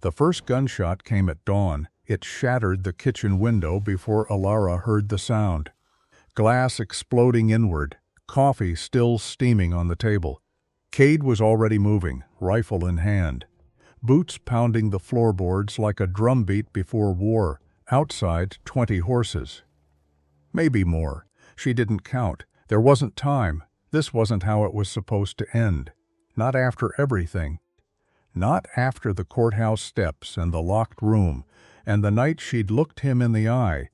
The first gunshot came at dawn. It shattered the kitchen window before Alara heard the sound. Glass exploding inward, coffee still steaming on the table. Cade was already moving, rifle in hand. Boots pounding the floorboards like a drumbeat before war. Outside, 20 horses. Maybe more. She didn't count. There wasn't time. This wasn't how it was supposed to end. Not after everything. Not after the courthouse steps and the locked room, and the night she'd looked him in the eye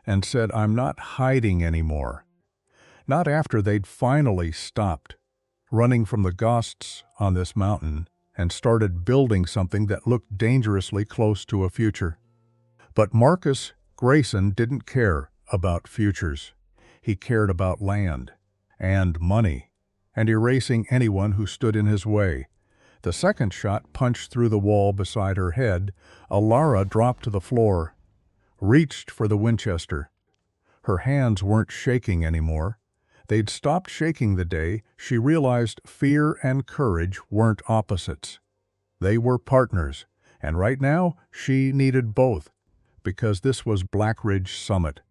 and said, "I'm not hiding anymore." Not after they'd finally stopped running from the ghosts on this mountain and started building something that looked dangerously close to a future. But Marcus Grayson didn't care about futures. He cared about land and money and erasing anyone who stood in his way. The second shot punched through the wall beside her head. Alara dropped to the floor, reached for the Winchester. Her hands weren't shaking anymore. They'd stopped shaking the day she realized fear and courage weren't opposites. They were partners, and right now she needed both, because this was Black Ridge Summit,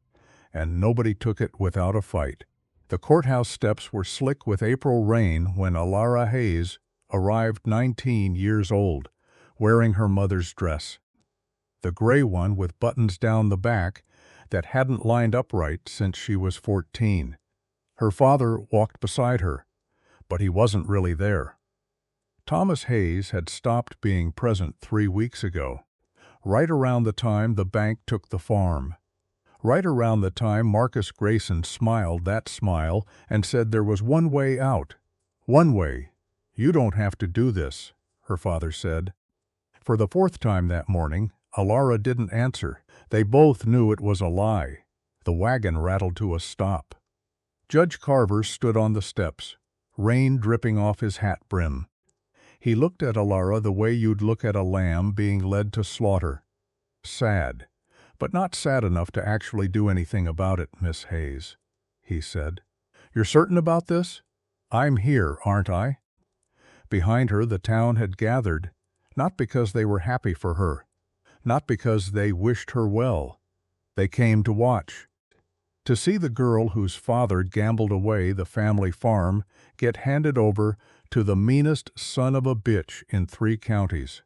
and nobody took it without a fight. The courthouse steps were slick with April rain when Alara Hayes arrived 19 years old, wearing her mother's dress. The gray one with buttons down the back that hadn't lined up right since she was 14. Her father walked beside her, but he wasn't really there. Thomas Hayes had stopped being present 3 weeks ago, right around the time the bank took the farm. Right around the time Marcus Grayson smiled that smile and said there was one way out. One way. "You don't have to do this," her father said. For the fourth time that morning, Alara didn't answer. They both knew it was a lie. The wagon rattled to a stop. Judge Carver stood on the steps, rain dripping off his hat brim. He looked at Alara the way you'd look at a lamb being led to slaughter. "Sad, but not sad enough to actually do anything about it, Miss Hayes," he said. "You're certain about this? I'm here, aren't I?" Behind her the town had gathered, not because they were happy for her, not because they wished her well. They came to watch, to see the girl whose father gambled away the family farm get handed over to the meanest son of a bitch in 3 counties.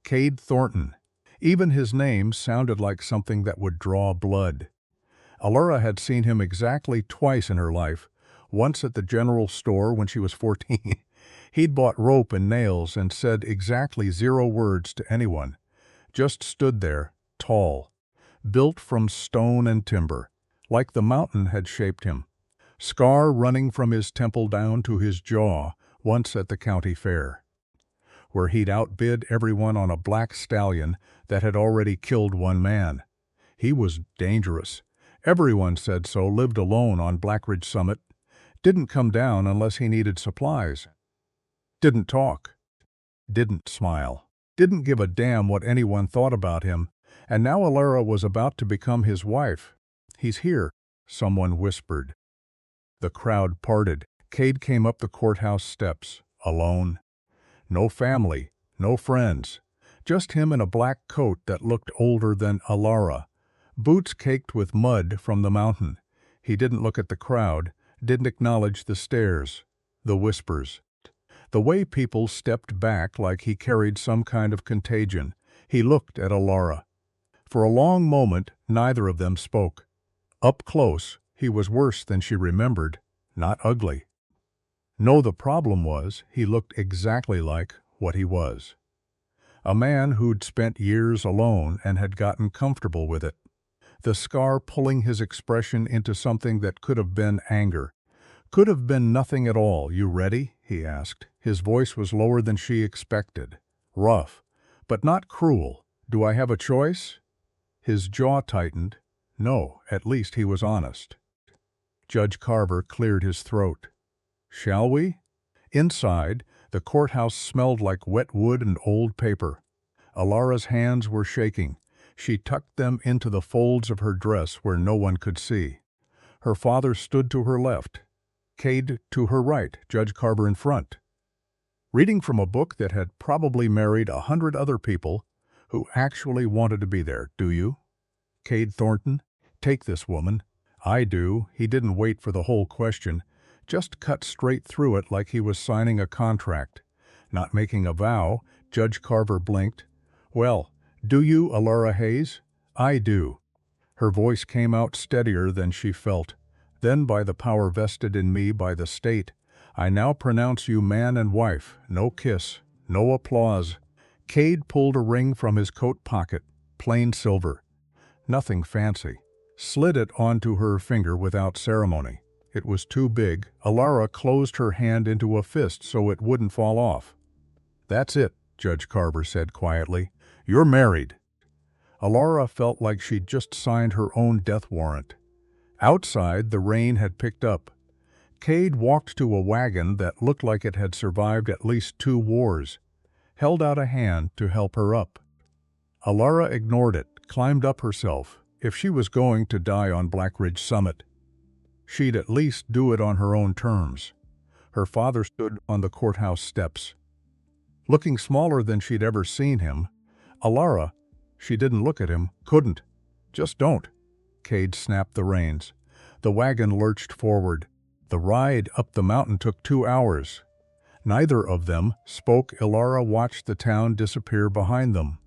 Cade Thornton. Even his name sounded like something that would draw blood. Alara had seen him exactly twice in her life, once at the general store when she was 14. He'd bought rope and nails and said exactly 0 words to anyone, just stood there, tall, built from stone and timber, like the mountain had shaped him. Scar running from his temple down to his jaw, once at the county fair, where he'd outbid everyone on a black stallion that had already killed 1 man. He was dangerous. Everyone said so, lived alone on Black Ridge Summit, didn't come down unless he needed supplies. Didn't talk, didn't smile, didn't give a damn what anyone thought about him, and now Alara was about to become his wife. "He's here," someone whispered. The crowd parted. Cade came up the courthouse steps, alone. No family, no friends, just him in a black coat that looked older than Alara, boots caked with mud from the mountain. He didn't look at the crowd, didn't acknowledge the stares, the whispers. The way people stepped back like he carried some kind of contagion. He looked at Alara. For a long moment, neither of them spoke. Up close, he was worse than she remembered, not ugly. No, the problem was, he looked exactly like what he was. A man who'd spent years alone and had gotten comfortable with it. The scar pulling his expression into something that could have been anger. Could have been nothing at all. "You ready?" he asked. His voice was lower than she expected. Rough, but not cruel. "Do I have a choice?" His jaw tightened. No, at least he was honest. Judge Carver cleared his throat. "Shall we?" Inside, the courthouse smelled like wet wood and old paper. Alara's hands were shaking. She tucked them into the folds of her dress where no one could see. Her father stood to her left, Cade to her right, Judge Carver in front. Reading from a book that had probably married 100 other people, who actually wanted to be there, do you? Cade Thornton, take this woman. I do. He didn't wait for the whole question, just cut straight through it like he was signing a contract. Not making a vow, Judge Carver blinked. Well, do you, Alara Hayes? I do. Her voice came out steadier than she felt. Then, by the power vested in me by the state, I now pronounce you man and wife. No kiss, no applause. Cade pulled a ring from his coat pocket, plain silver. Nothing fancy. Slid it onto her finger without ceremony. It was too big. Alara closed her hand into a fist so it wouldn't fall off. That's it, Judge Carver said quietly. You're married. Alara felt like she'd just signed her own death warrant. Outside, the rain had picked up. Cade walked to a wagon that looked like it had survived at least 2 wars, held out a hand to help her up. Alara ignored it, climbed up herself. If she was going to die on Black Ridge Summit, she'd at least do it on her own terms. Her father stood on the courthouse steps. Looking smaller than she'd ever seen him, Alara, she didn't look at him, couldn't. Just don't. Cade snapped the reins. The wagon lurched forward. The ride up the mountain took 2 hours. Neither of them spoke. Alara watched the town disappear behind them,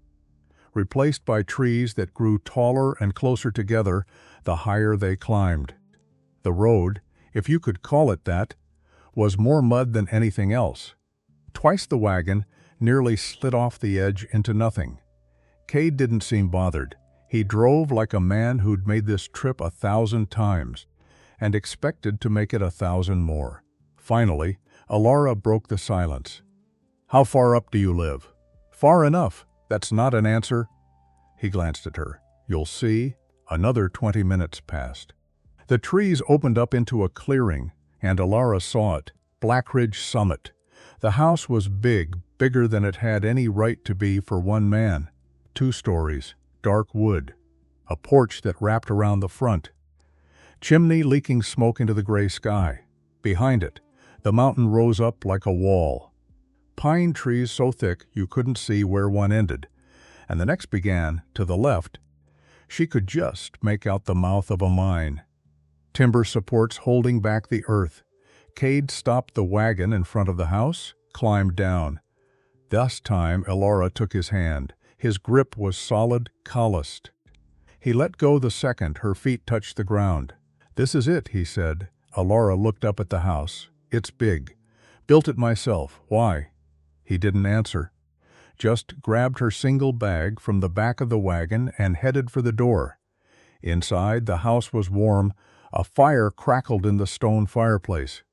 replaced by trees that grew taller and closer together the higher they climbed. The road, if you could call it that, was more mud than anything else. Twice the wagon nearly slid off the edge into nothing. Cade didn't seem bothered. He drove like a man who'd made this trip 1,000 times and expected to make it 1,000 more. Finally, Alara broke the silence. How far up do you live? Far enough. That's not an answer. He glanced at her. You'll see. Another 20 minutes passed. The trees opened up into a clearing, and Alara saw it. Black Ridge Summit. The house was big, bigger than it had any right to be for one man. 2 stories, dark wood, a porch that wrapped around the front, chimney leaking smoke into the gray sky. Behind it, the mountain rose up like a wall. Pine trees so thick you couldn't see where one ended, and the next began to the left. She could just make out the mouth of a mine. Timber supports holding back the earth. Cade stopped the wagon in front of the house, climbed down. This time Alara took his hand. His grip was solid, calloused. He let go the second her feet touched the ground. This is it, he said. Alara looked up at the house. It's big. Built it myself. Why? He didn't answer. Just grabbed her single bag from the back of the wagon and headed for the door. Inside, the house was warm. A fire crackled in the stone fireplace.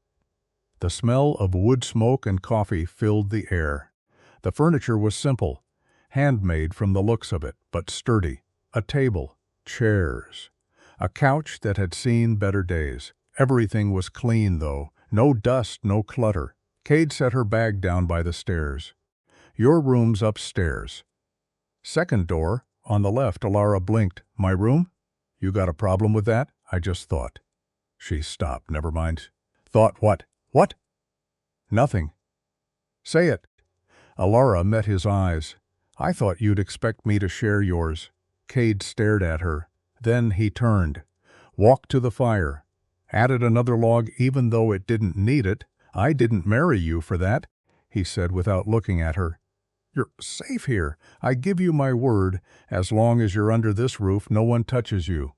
The smell of wood smoke and coffee filled the air. The furniture was simple, handmade from the looks of it, but sturdy. A table, chairs, a couch that had seen better days. Everything was clean, though. No dust, no clutter. Cade set her bag down by the stairs. Your room's upstairs. Second door, on the left. Alara blinked. My room? You got a problem with that? I just thought. She stopped. Never mind. Thought what? What? Nothing. Say it. Alara met his eyes. I thought you'd expect me to share yours. Cade stared at her. Then he turned, walked to the fire, added another log even though it didn't need it. I didn't marry you for that, he said without looking at her. You're safe here. I give you my word, as long as you're under this roof, no one touches you.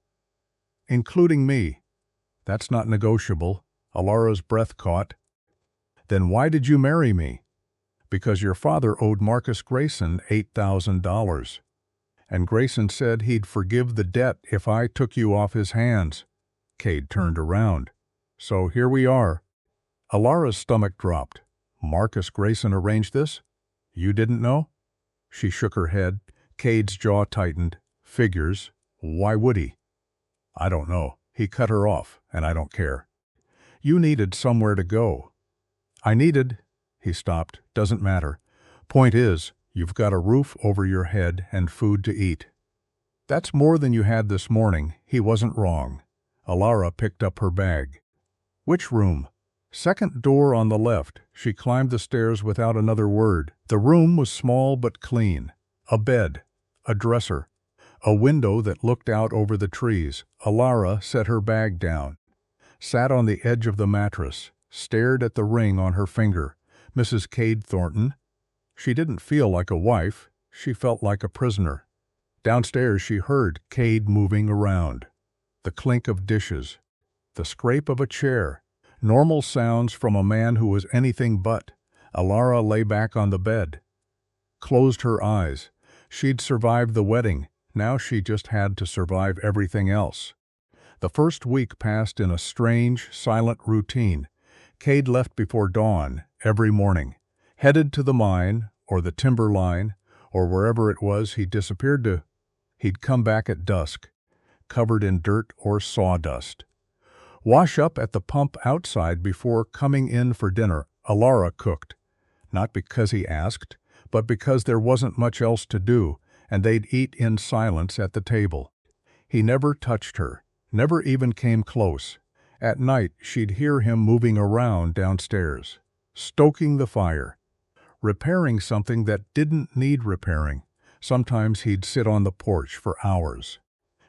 Including me. That's not negotiable. Alara's breath caught. Then why did you marry me? Because your father owed Marcus Grayson $8,000. And Grayson said he'd forgive the debt if I took you off his hands. Cade turned around. So here we are. Alara's stomach dropped. Marcus Grayson arranged this? You didn't know? She shook her head. Cade's jaw tightened. Figures. Why would he? I don't know. He cut her off, and I don't care. You needed somewhere to go. I needed... He stopped. Doesn't matter. Point is, you've got a roof over your head and food to eat. That's more than you had this morning. He wasn't wrong. Alara picked up her bag. Which room? Second door on the left. She climbed the stairs without another word. The room was small but clean. A bed, a dresser, a window that looked out over the trees. Alara set her bag down, sat on the edge of the mattress, stared at the ring on her finger. Mrs. Cade Thornton. She didn't feel like a wife. She felt like a prisoner. Downstairs she heard Cade moving around. The clink of dishes, the scrape of a chair, normal sounds from a man who was anything but. Alara lay back on the bed, closed her eyes. She'd survived the wedding. Now she just had to survive everything else. The first week passed in a strange, silent routine. Cade left before dawn every morning, headed to the mine or the timber line or wherever it was he disappeared to. He'd come back at dusk, covered in dirt or sawdust. Wash up at the pump outside before coming in for dinner. Alara cooked, not because he asked, but because there wasn't much else to do, and they'd eat in silence at the table. He never touched her, never even came close. At night, she'd hear him moving around downstairs, stoking the fire, repairing something that didn't need repairing. Sometimes he'd sit on the porch for hours,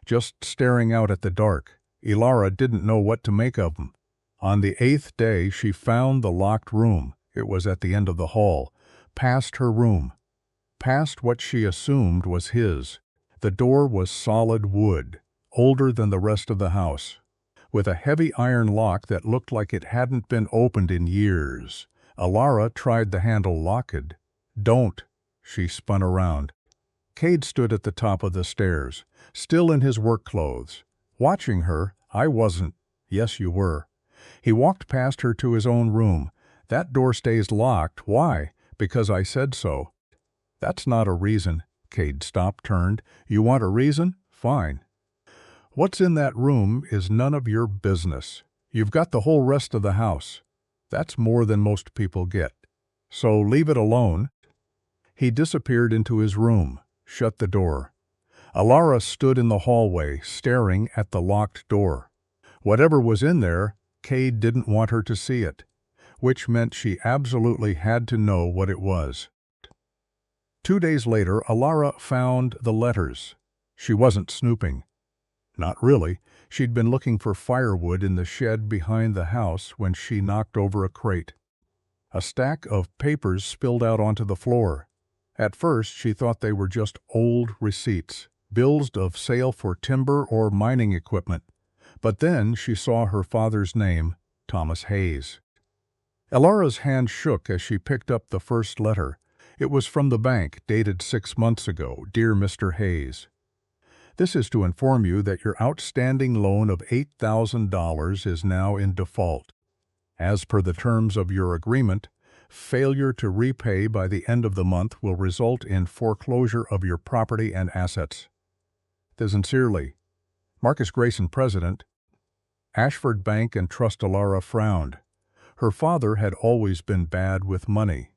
just staring out at the dark. Alara didn't know what to make of him. On the 8th day, she found the locked room. It was at the end of the hall, past her room, past what she assumed was his. The door was solid wood, older than the rest of the house, with a heavy iron lock that looked like it hadn't been opened in years. Alara tried the handle locked. Don't. She spun around. Cade stood at the top of the stairs, still in his work clothes, watching her. I wasn't. Yes, you were. He walked past her to his own room. That door stays locked. Why? Because I said so. That's not a reason. Cade stopped, turned. You want a reason? Fine. What's in that room is none of your business. You've got the whole rest of the house. That's more than most people get. So leave it alone. He disappeared into his room, shut the door. Alara stood in the hallway, staring at the locked door. Whatever was in there, Cade didn't want her to see it, which meant she absolutely had to know what it was. 2 days later, Alara found the letters. She wasn't snooping. Not really. She'd been looking for firewood in the shed behind the house when she knocked over a crate. A stack of papers spilled out onto the floor. At first, she thought they were just old receipts, bills of sale for timber or mining equipment. But then she saw her father's name, Thomas Hayes. Alara's hand shook as she picked up the first letter. It was from the bank, dated 6 months ago. Dear Mr. Hayes, this is to inform you that your outstanding loan of $8,000 is now in default. As per the terms of your agreement, failure to repay by the end of the month will result in foreclosure of your property and assets. Sincerely, Marcus Grayson, President. Ashford Bank and Trust. Alara frowned. Her father had always been bad with money.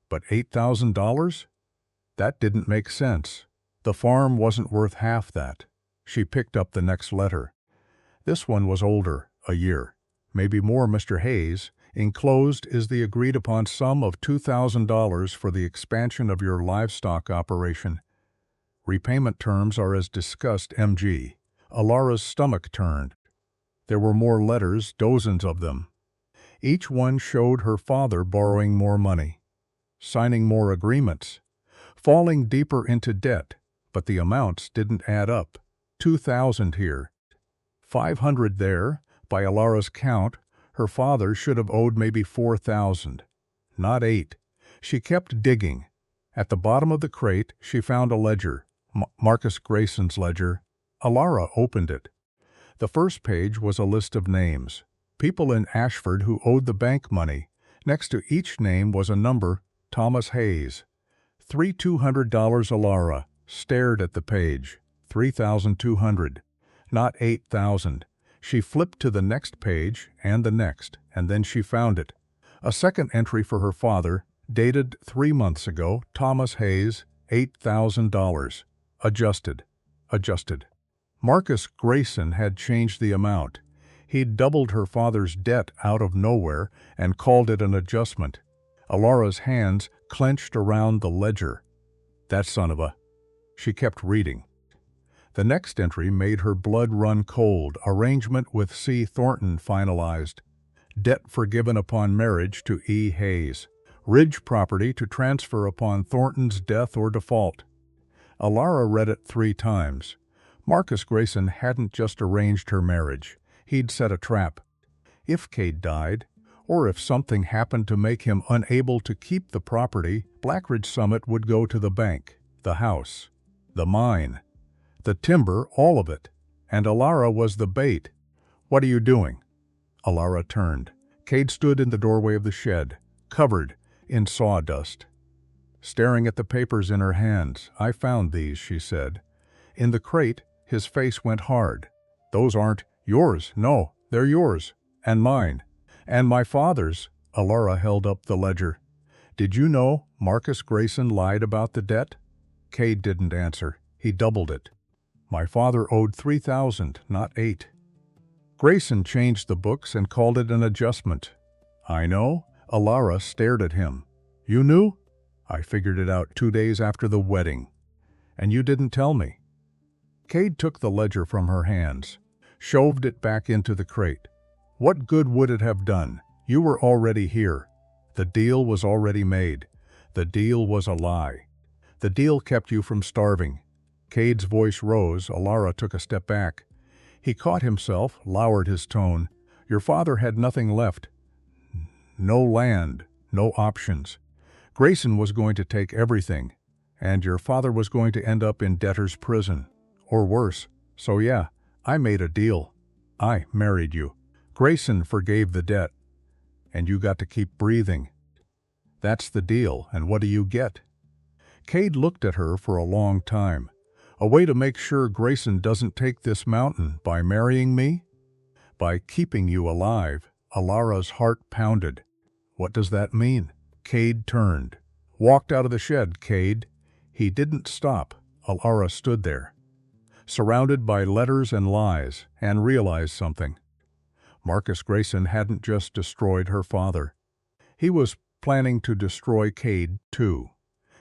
But $8,000? That didn't make sense. The farm wasn't worth half that. She picked up the next letter. This one was older, a year, maybe more. Mr. Hayes, enclosed is the agreed-upon sum of $2,000 for the expansion of your livestock operation. Repayment terms are as discussed. MG. Alara's stomach turned. There were more letters, dozens of them. Each one showed her father borrowing more money, signing more agreements, falling deeper into debt, but the amounts didn't add up. 2,000 here, 500 there. By Alara's count, her father should have owed maybe 4,000, not 8. She kept digging. At the bottom of the crate, she found a ledger, Marcus Grayson's ledger. Alara opened it. The first page was a list of names, people in Ashford who owed the bank money. Next to each name was a number, Thomas Hayes. $200. Alara stared at the page. 3,200, not 8,000. She flipped to the next page and the next, and then she found it. A second entry for her father, dated 3 months ago. Thomas Hayes, $8,000. Adjusted. Marcus Grayson had changed the amount. He'd doubled her father's debt out of nowhere and called it an adjustment. Alara's hands clenched around the ledger. That son of a... She kept reading. The next entry made her blood run cold. Arrangement with C. Thornton finalized. Debt forgiven upon marriage to E. Hayes. Ridge property to transfer upon Thornton's death or default. Alara read it 3 times. Marcus Grayson hadn't just arranged her marriage. He'd set a trap. If Cade died, or if something happened to make him unable to keep the property, Blackridge Summit would go to the bank, the house, the mine, the timber, all of it. And Alara was the bait. "What are you doing?" Alara turned. Cade stood in the doorway of the shed, covered in sawdust, staring at the papers in her hands. "I found these," she said. "In the crate." His face went hard. "Those aren't yours." "No, they're yours. And mine. And my father's." Alara held up the ledger. "Did you know Marcus Grayson lied about the debt?" Cade didn't answer. He doubled it. "My father owed 3,000, not 8. Grayson changed the books and called it an adjustment." "I know." Alara stared at him. "You knew?" "I figured it out 2 days after the wedding." "And you didn't tell me." Cade took the ledger from her hands, shoved it back into the crate. "What good would it have done? You were already here. The deal was already made. The deal was a lie. The deal kept you from starving." Cade's voice rose. Alara took a step back. He caught himself, lowered his tone. "Your father had nothing left. No land, no options. Grayson was going to take everything, and your father was going to end up in debtor's prison, or worse. So yeah, I made a deal. I married you. Grayson forgave the debt, and you got to keep breathing. That's the deal, and what do you get?" Cade looked at her for a long time. "A way to make sure Grayson doesn't take this mountain by marrying me? By keeping you alive." Alara's heart pounded. "What does that mean?" Cade turned. "Walked out of the shed, Cade." He didn't stop. Alara stood there, surrounded by letters and lies, and realized something. Marcus Grayson hadn't just destroyed her father. He was planning to destroy Cade, too,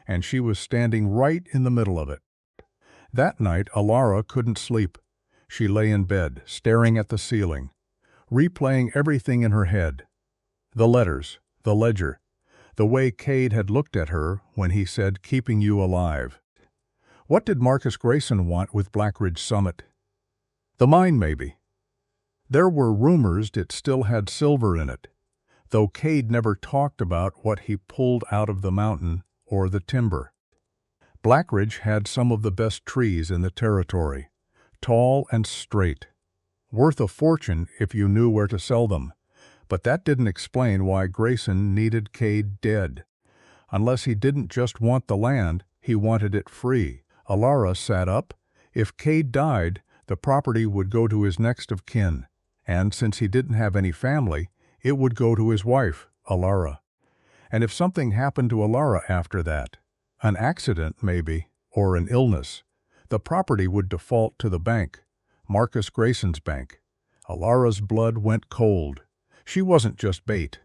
and she was standing right in the middle of it. That night, Alara couldn't sleep. She lay in bed, staring at the ceiling, replaying everything in her head. The letters, the ledger, the way Cade had looked at her when he said, "keeping you alive." What did Marcus Grayson want with Blackridge Summit? The mine, maybe. There were rumors it still had silver in it, though Cade never talked about what he pulled out of the mountain or the timber. Blackridge had some of the best trees in the territory, tall and straight, worth a fortune if you knew where to sell them. But that didn't explain why Grayson needed Cade dead. Unless he didn't just want the land, he wanted it free. Alara sat up. If Cade died, the property would go to his next of kin, and since he didn't have any family, it would go to his wife, Alara. And if something happened to Alara after that, an accident maybe, or an illness, the property would default to the bank, Marcus Grayson's bank. Alara's blood went cold. She wasn't just bait.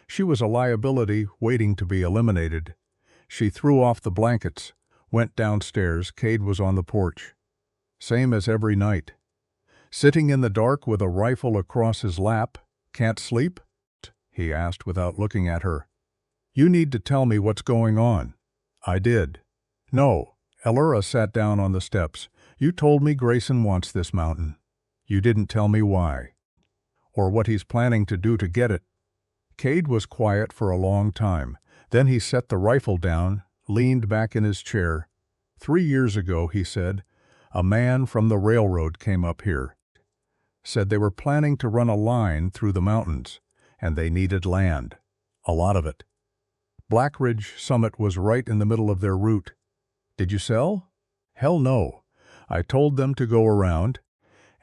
She was a liability waiting to be eliminated. She threw off the blankets, went downstairs. Cade was on the porch. Same as every night. Sitting in the dark with a rifle across his lap. "Can't sleep?" he asked without looking at her. "You need to tell me what's going on." "I did." "No." Alara sat down on the steps. "You told me Grayson wants this mountain. You didn't tell me why, or what he's planning to do to get it." Cade was quiet for a long time. Then he set the rifle down, leaned back in his chair. 3 years ago, he said, a man from the railroad came up here. Said they were planning to run a line through the mountains, and they needed land. A lot of it. Blackridge Summit was right in the middle of their route. "Did you sell?" "Hell no. I told them to go around,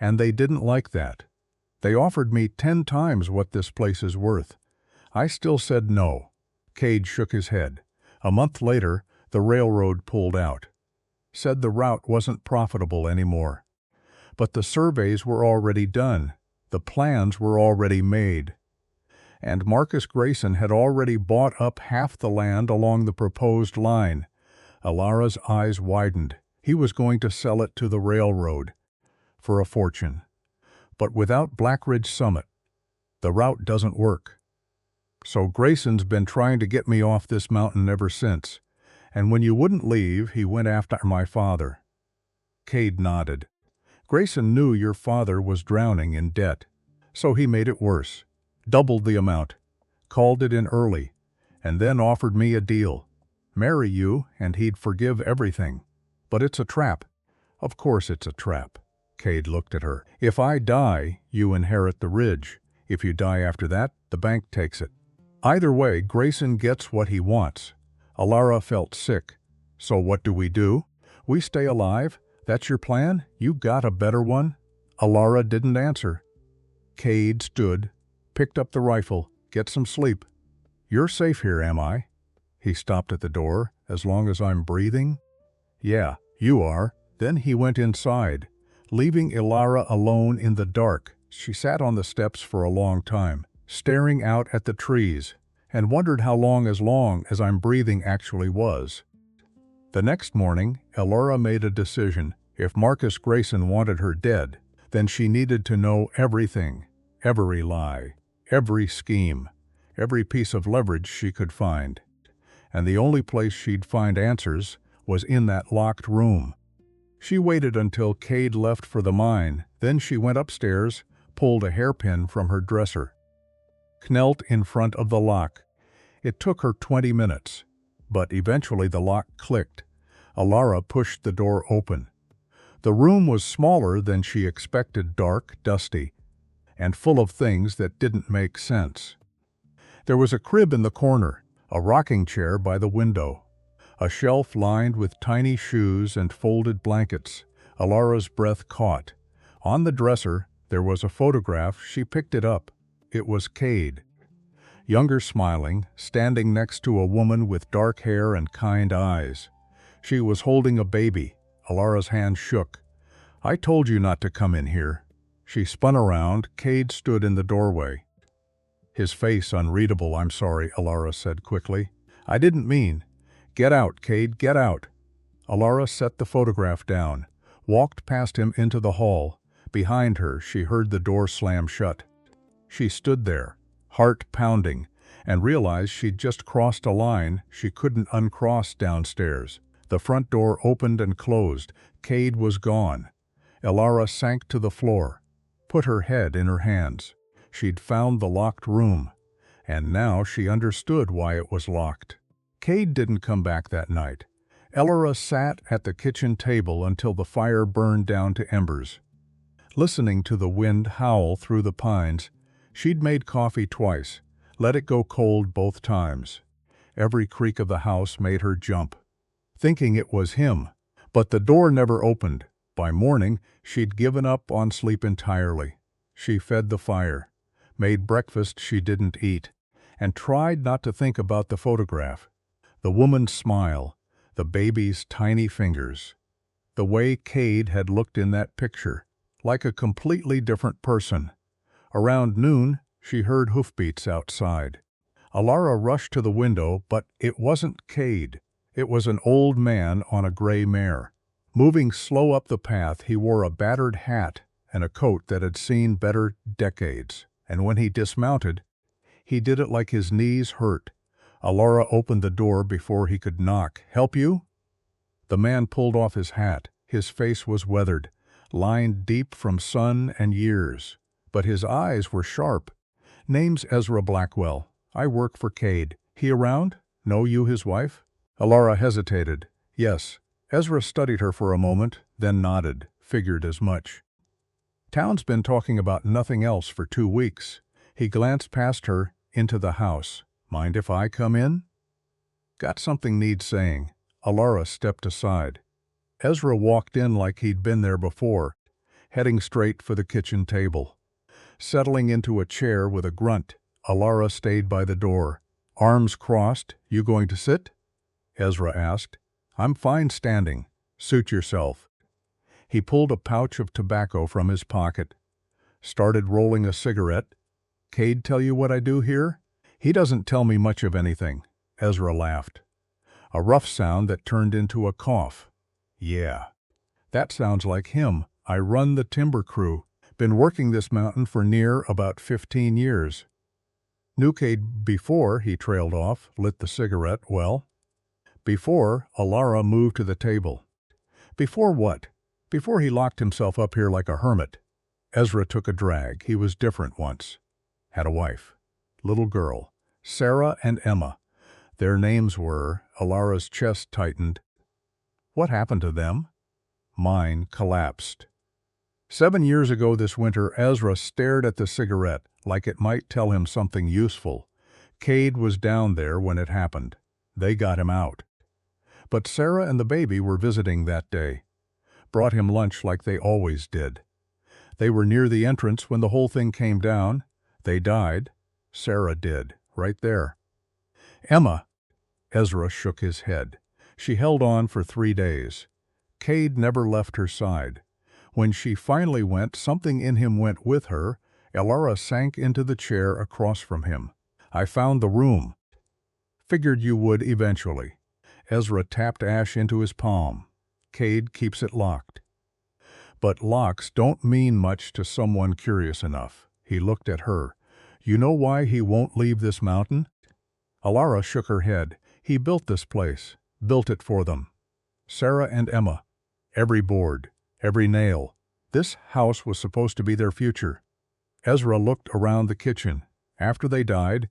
and they didn't like that. They offered me 10 times what this place is worth. I still said no." Cade shook his head. A month later, the railroad pulled out. Said the route wasn't profitable anymore. But the surveys were already done. The plans were already made. And Marcus Grayson had already bought up half the land along the proposed line. Alara's eyes widened. He was going to sell it to the railroad for a fortune. But without Black Ridge Summit, the route doesn't work. So Grayson's been trying to get me off this mountain ever since, and when you wouldn't leave, he went after my father." Cade nodded. "Grayson knew your father was drowning in debt, so he made it worse, doubled the amount, called it in early, and then offered me a deal. Marry you, and he'd forgive everything. But it's a trap." "Of course it's a trap." Cade looked at her. "If I die, you inherit the ridge. If you die after that, the bank takes it. Either way, Grayson gets what he wants." Alara felt sick. "So what do? We stay alive? That's your plan? You got a better one?" Alara didn't answer. Cade stood, picked up the rifle. "Get some sleep." "You're safe here, am I?" He stopped at the door. "As long as I'm breathing?" "Yeah, you are." Then he went inside, leaving Alara alone in the dark. She sat on the steps for a long time, staring out at the trees, and wondered how long as I'm breathing actually was. The next morning, Alara made a decision. If Marcus Grayson wanted her dead, then she needed to know everything, every lie, every scheme, every piece of leverage she could find. And the only place she'd find answers was in that locked room. She waited until Cade left for the mine, then she went upstairs, pulled a hairpin from her dresser, knelt in front of the lock. It took her 20 minutes, but eventually the lock clicked. Alara pushed the door open. The room was smaller than she expected, dark, dusty, and full of things that didn't make sense. There was a crib in the corner, a rocking chair by the window, a shelf lined with tiny shoes and folded blankets. Alara's breath caught. On the dresser, there was a photograph. She picked it up. It was Cade, younger, smiling, standing next to a woman with dark hair and kind eyes. She was holding a baby. Alara's hand shook. "I told you not to come in here." She spun around. Cade stood in the doorway, his face unreadable. "I'm sorry," Alara said quickly. "I didn't mean." "Get out, Cade, get out." Alara set the photograph down, walked past him into the hall. Behind her, she heard the door slam shut. She stood there, heart pounding, and realized she'd just crossed a line she couldn't uncross downstairs. The front door opened and closed. Cade was gone. Alara sank to the floor, put her head in her hands. She'd found the locked room, and now she understood why it was locked. Cade didn't come back that night. Alara sat at the kitchen table until the fire burned down to embers, listening to the wind howl through the pines. She'd made coffee twice, let it go cold both times. Every creak of the house made her jump, thinking it was him, but the door never opened. By morning, she'd given up on sleep entirely. She fed the fire, made breakfast she didn't eat, and tried not to think about the photograph. The woman's smile, the baby's tiny fingers, the way Cade had looked in that picture, like a completely different person. Around noon, she heard hoofbeats outside. Alara rushed to the window, but it wasn't Cade. It was an old man on a gray mare. Moving slow up the path, he wore a battered hat and a coat that had seen better decades. And when he dismounted, he did it like his knees hurt. Alara opened the door before he could knock. "Help you?" The man pulled off his hat. His face was weathered, lined deep from sun and years, but his eyes were sharp. "Name's Ezra Blackwell. I work for Cade. He around? Know you his wife?" Alara hesitated. "Yes." Ezra studied her for a moment, then nodded, figured as much. "Town's been talking about nothing else for 2 weeks. He glanced past her into the house. "Mind if I come in?" "Got something needs saying." Alara stepped aside. Ezra walked in like he'd been there before, heading straight for the kitchen table. Settling into a chair with a grunt, Alara stayed by the door. "Arms crossed, you going to sit?" Ezra asked. "I'm fine standing. Suit yourself." He pulled a pouch of tobacco from his pocket, started rolling a cigarette. "Cade tell you what I do here?" "He doesn't tell me much of anything." Ezra laughed, a rough sound that turned into a cough. Yeah, that sounds like him. I run the timber crew. Been working this mountain for near about 15 years. Knew Cade before he trailed off, lit the cigarette, well. Before, Alara moved to the table. Before what? Before he locked himself up here like a hermit. Ezra took a drag. He was different once. Had a wife. Little girl. Sarah and Emma. Their names were. Alara's chest tightened. What happened to them? Mine collapsed. 7 years ago this winter, Ezra stared at the cigarette like it might tell him something useful. Cade was down there when it happened. They got him out. But Sarah and the baby were visiting that day. Brought him lunch like they always did. They were near the entrance when the whole thing came down. They died. Sarah did, right there. Emma. Ezra shook his head. She held on for 3 days. Cade never left her side. When she finally went, something in him went with her. Alara sank into the chair across from him. I found the room. Figured you would eventually. Ezra tapped ash into his palm. Cade keeps it locked. But locks don't mean much to someone curious enough. He looked at her. You know why he won't leave this mountain? Alara shook her head. He built this place. Built it for them. Sarah and Emma. Every board. Every nail. This house was supposed to be their future. Ezra looked around the kitchen. After they died,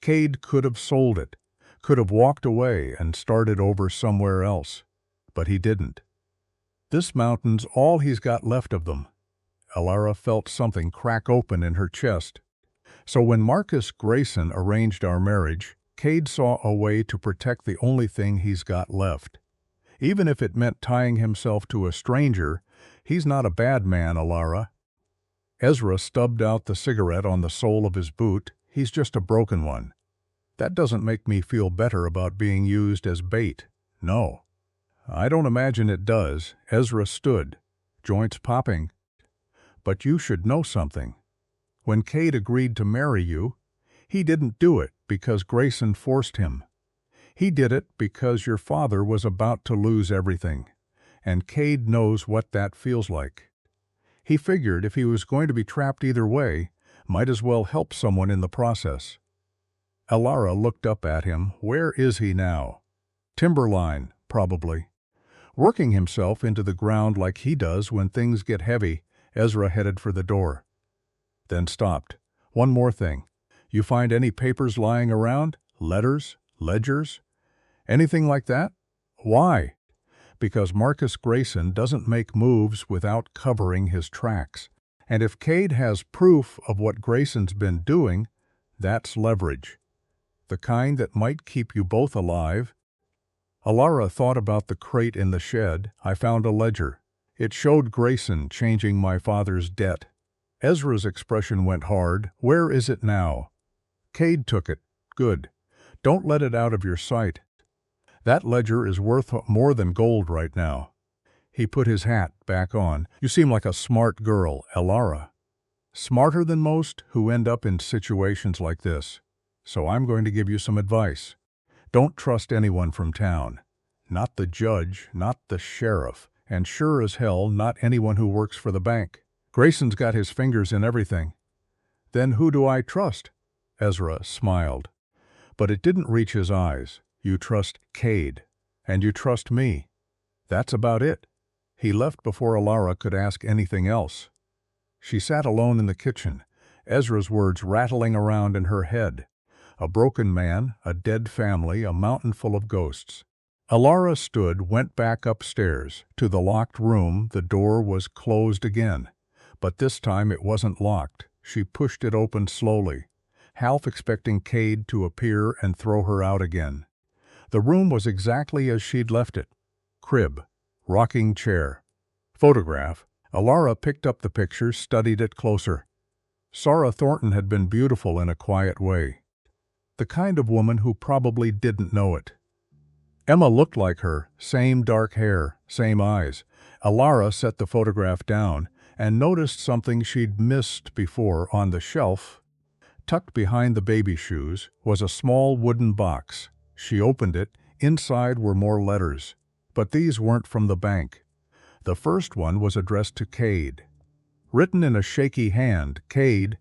Cade could have sold it, could have walked away and started over somewhere else. But he didn't. This mountain's all he's got left of them. Alara felt something crack open in her chest. So when Marcus Grayson arranged our marriage, Cade saw a way to protect the only thing he's got left. Even if it meant tying himself to a stranger, he's not a bad man, Alara. Ezra stubbed out the cigarette on the sole of his boot. He's just a broken one. That doesn't make me feel better about being used as bait. No. I don't imagine it does. Ezra stood, joints popping. But you should know something. When Cade agreed to marry you, he didn't do it because Grayson forced him. He did it because your father was about to lose everything, and Cade knows what that feels like. He figured if he was going to be trapped either way, might as well help someone in the process. Alara looked up at him. Where is he now? Timberline, probably. Working himself into the ground like he does when things get heavy, Ezra headed for the door. Then stopped. One more thing. You find any papers lying around? Letters? Ledgers? Anything like that? Why? Because Marcus Grayson doesn't make moves without covering his tracks. And if Cade has proof of what Grayson's been doing, that's leverage. The kind that might keep you both alive. Alara thought about the crate in the shed. I found a ledger. It showed Grayson changing my father's debt. Ezra's expression went hard. Where is it now? Cade took it. Good. Don't let it out of your sight. That ledger is worth more than gold right now. He put his hat back on. You seem like a smart girl, Alara. Smarter than most who end up in situations like this. So I'm going to give you some advice. Don't trust anyone from town. Not the judge, not the sheriff, and sure as hell not anyone who works for the bank. Grayson's got his fingers in everything. Then who do I trust? Ezra smiled. But it didn't reach his eyes. You trust Cade, and you trust me. That's about it. He left before Alara could ask anything else. She sat alone in the kitchen, Ezra's words rattling around in her head. A broken man, a dead family, a mountain full of ghosts. Alara stood, went back upstairs. To the locked room, the door was closed again. But this time it wasn't locked. She pushed it open slowly, half expecting Cade to appear and throw her out again. The room was exactly as she'd left it. Crib, rocking chair, photograph. Alara picked up the picture, studied it closer. Sarah Thornton had been beautiful in a quiet way. The kind of woman who probably didn't know it. Emma looked like her, same dark hair, same eyes. Alara set the photograph down and noticed something she'd missed before on the shelf. Tucked behind the baby shoes was a small wooden box. She opened it. Inside were more letters. But these weren't from the bank. The first one was addressed to Cade. Written in a shaky hand, Cade,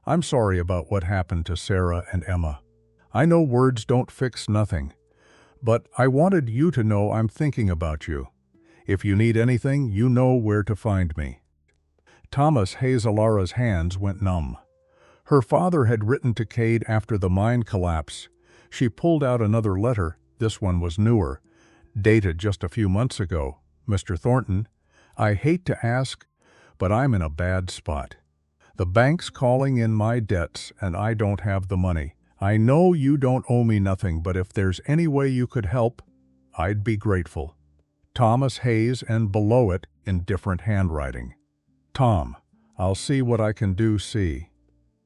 "I'm sorry about what happened to Sarah and Emma. I know words don't fix nothing, but I wanted you to know I'm thinking about you. If you need anything, you know where to find me." Thomas Alara's hands went numb. Her father had written to Cade after the mine collapse. She pulled out another letter. This one was newer, dated just a few months ago. "Mr. Thornton, I hate to ask, but I'm in a bad spot. The bank's calling in my debts and I don't have the money. I know you don't owe me nothing, but if there's any way you could help, I'd be grateful. Thomas Hayes," and below it, in different handwriting, "Tom, I'll see what I can do, see."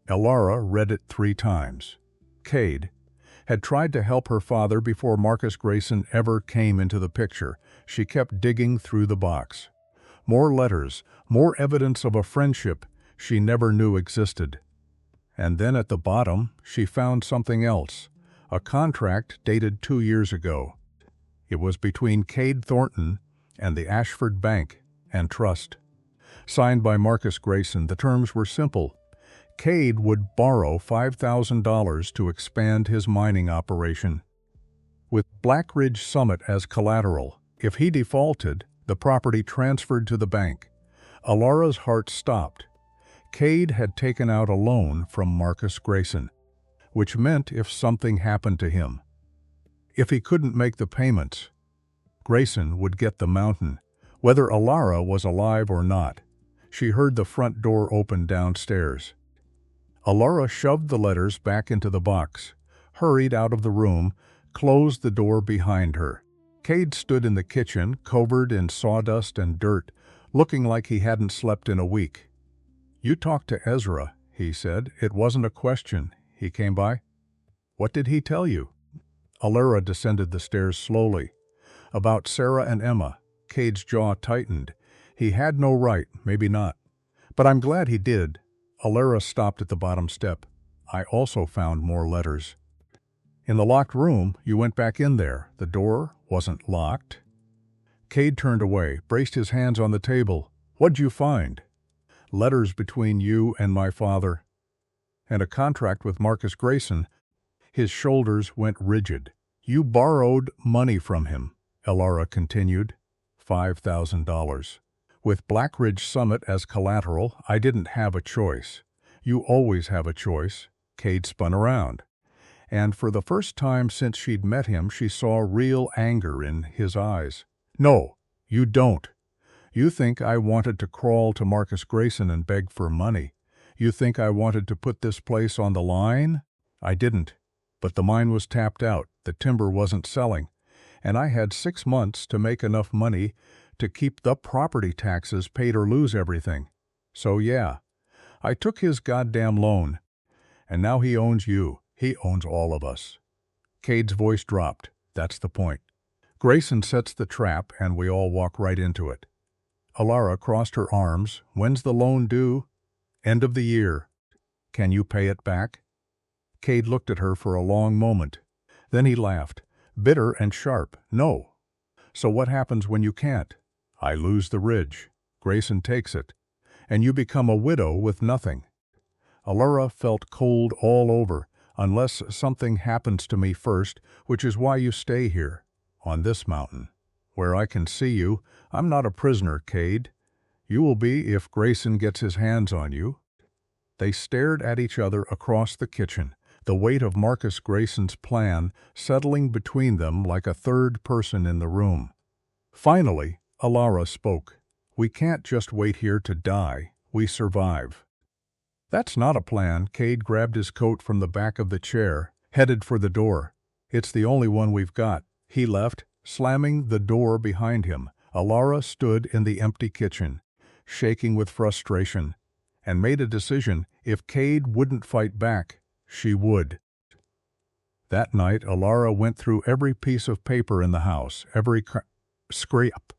Alara read it 3 times. Cade had tried to help her father before Marcus Grayson ever came into the picture. She kept digging through the box. More letters, more evidence of a friendship she never knew existed. And then at the bottom, she found something else, a contract dated 2 years ago. It was between Cade Thornton and the Ashford Bank and Trust. Signed by Marcus Grayson, the terms were simple. Cade would borrow $5,000 to expand his mining operation, with Black Ridge Summit as collateral. If he defaulted, the property transferred to the bank. Alara's heart stopped. Cade had taken out a loan from Marcus Grayson, which meant if something happened to him, if he couldn't make the payments, Grayson would get the mountain, whether Alara was alive or not. She heard the front door open downstairs. Alara shoved the letters back into the box, hurried out of the room, closed the door behind her. Cade stood in the kitchen, covered in sawdust and dirt, looking like he hadn't slept in a week. "You talked to Ezra," he said. "It wasn't a question. He came by." "What did he tell you?" Alara descended the stairs slowly. "About Sarah and Emma." Cade's jaw tightened. He had no right, maybe not. "But I'm glad he did." Alara stopped at the bottom step. "I also found more letters." "In the locked room, you went back in there. The door wasn't locked." Cade turned away, braced his hands on the table. "What'd you find?" "Letters between you and my father, and a contract with Marcus Grayson." His shoulders went rigid. "You borrowed money from him," Alara continued. $5,000. "With Black Ridge Summit as collateral, I didn't have a choice." "You always have a choice." Cade spun around, and for the first time since she'd met him, she saw real anger in his eyes. "No, you don't. You think I wanted to crawl to Marcus Grayson and beg for money. You think I wanted to put this place on the line? I didn't. But the mine was tapped out, the timber wasn't selling, and I had 6 months to make enough money to keep the property taxes paid or lose everything. So yeah, I took his goddamn loan, and now he owns you. He owns all of us." Cade's voice dropped. "That's the point. Grayson sets the trap, and we all walk right into it." Alara crossed her arms. "When's the loan due?" "End of the year." "Can you pay it back?" Cade looked at her for a long moment. Then he laughed, bitter and sharp. "No." "So what happens when you can't?" "I lose the ridge. Grayson takes it, and you become a widow with nothing." Alara felt cold all over. "Unless something happens to me first, which is why you stay here, on this mountain, where I can see you. I'm not a prisoner, Cade. You will be if Grayson gets his hands on you." They stared at each other across the kitchen, the weight of Marcus Grayson's plan settling between them like a third person in the room. Finally, Alara spoke. "We can't just wait here to die. We survive." "That's not a plan." Cade grabbed his coat from the back of the chair, headed for the door. "It's the only one we've got." He left, slamming the door behind him. Alara stood in the empty kitchen, shaking with frustration, and made a decision. If Cade wouldn't fight back, she would. That night, Alara went through every piece of paper in the house, every scrap,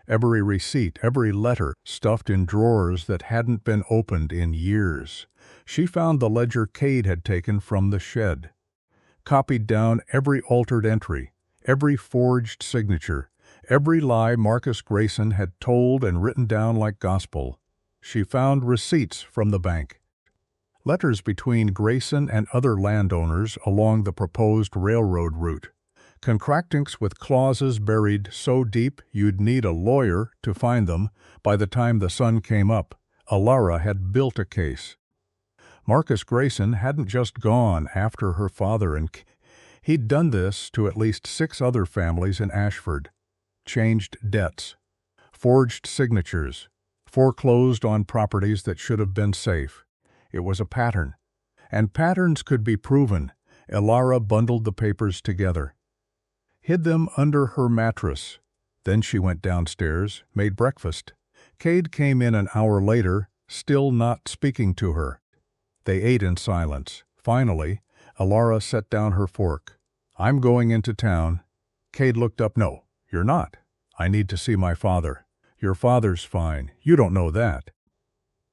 every receipt, every letter stuffed in drawers that hadn't been opened in years. She found the ledger Cade had taken from the shed, copied down every altered entry, every forged signature, Every lie Marcus Grayson had told and written down like gospel. She found receipts from the bank. Letters between Grayson and other landowners along the proposed railroad route. Contractings with clauses buried so deep you'd need a lawyer to find them. By the time the sun came up, Alara had built a case. Marcus Grayson hadn't just gone after her father and he'd done this to at least 6 other families in Ashford. Changed debts, forged signatures, foreclosed on properties that should have been safe. It was a pattern, and patterns could be proven. Alara bundled the papers together, hid them under her mattress. Then she went downstairs, made breakfast. Cade came in an hour later, still not speaking to her. They ate in silence. Finally, Alara set down her fork. "I'm going into town." Cade looked up. "No, you're not. I need to see my father." "Your father's fine. You don't know that."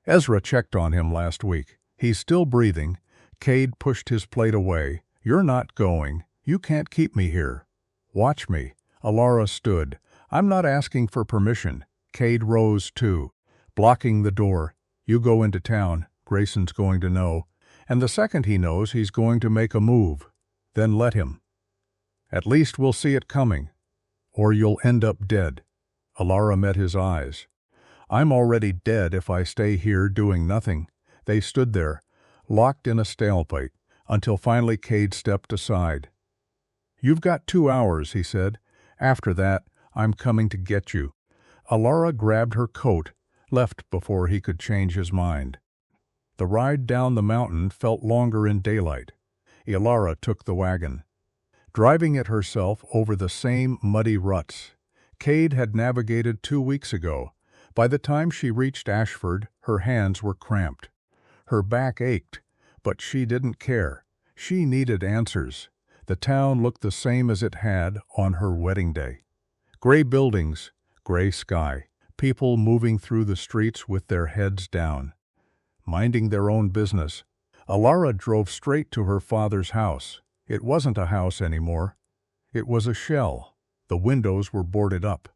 Ezra checked on him last week. "He's still breathing." Cade pushed his plate away. "You're not going. You can't keep me here." "Watch me." Alara stood. "I'm not asking for permission." Cade rose too, blocking the door. "You go into town. Grayson's going to know. And the second he knows, he's going to make a move. Then let him. At least we'll see it coming. Or you'll end up dead." Alara met his eyes. "I'm already dead if I stay here doing nothing." They stood there, locked in a stalemate, until finally Cade stepped aside. "You've got 2 hours," he said. "After that, I'm coming to get you." Alara grabbed her coat, left before he could change his mind. The ride down the mountain felt longer in daylight. Alara took the wagon, driving it herself over the same muddy ruts Cade had navigated 2 weeks ago. By the time she reached Ashford, her hands were cramped. Her back ached, but she didn't care. She needed answers. The town looked the same as it had on her wedding day. Gray buildings, gray sky, people moving through the streets with their heads down, minding their own business. Alara drove straight to her father's house. It wasn't a house anymore. It was a shell. The windows were boarded up,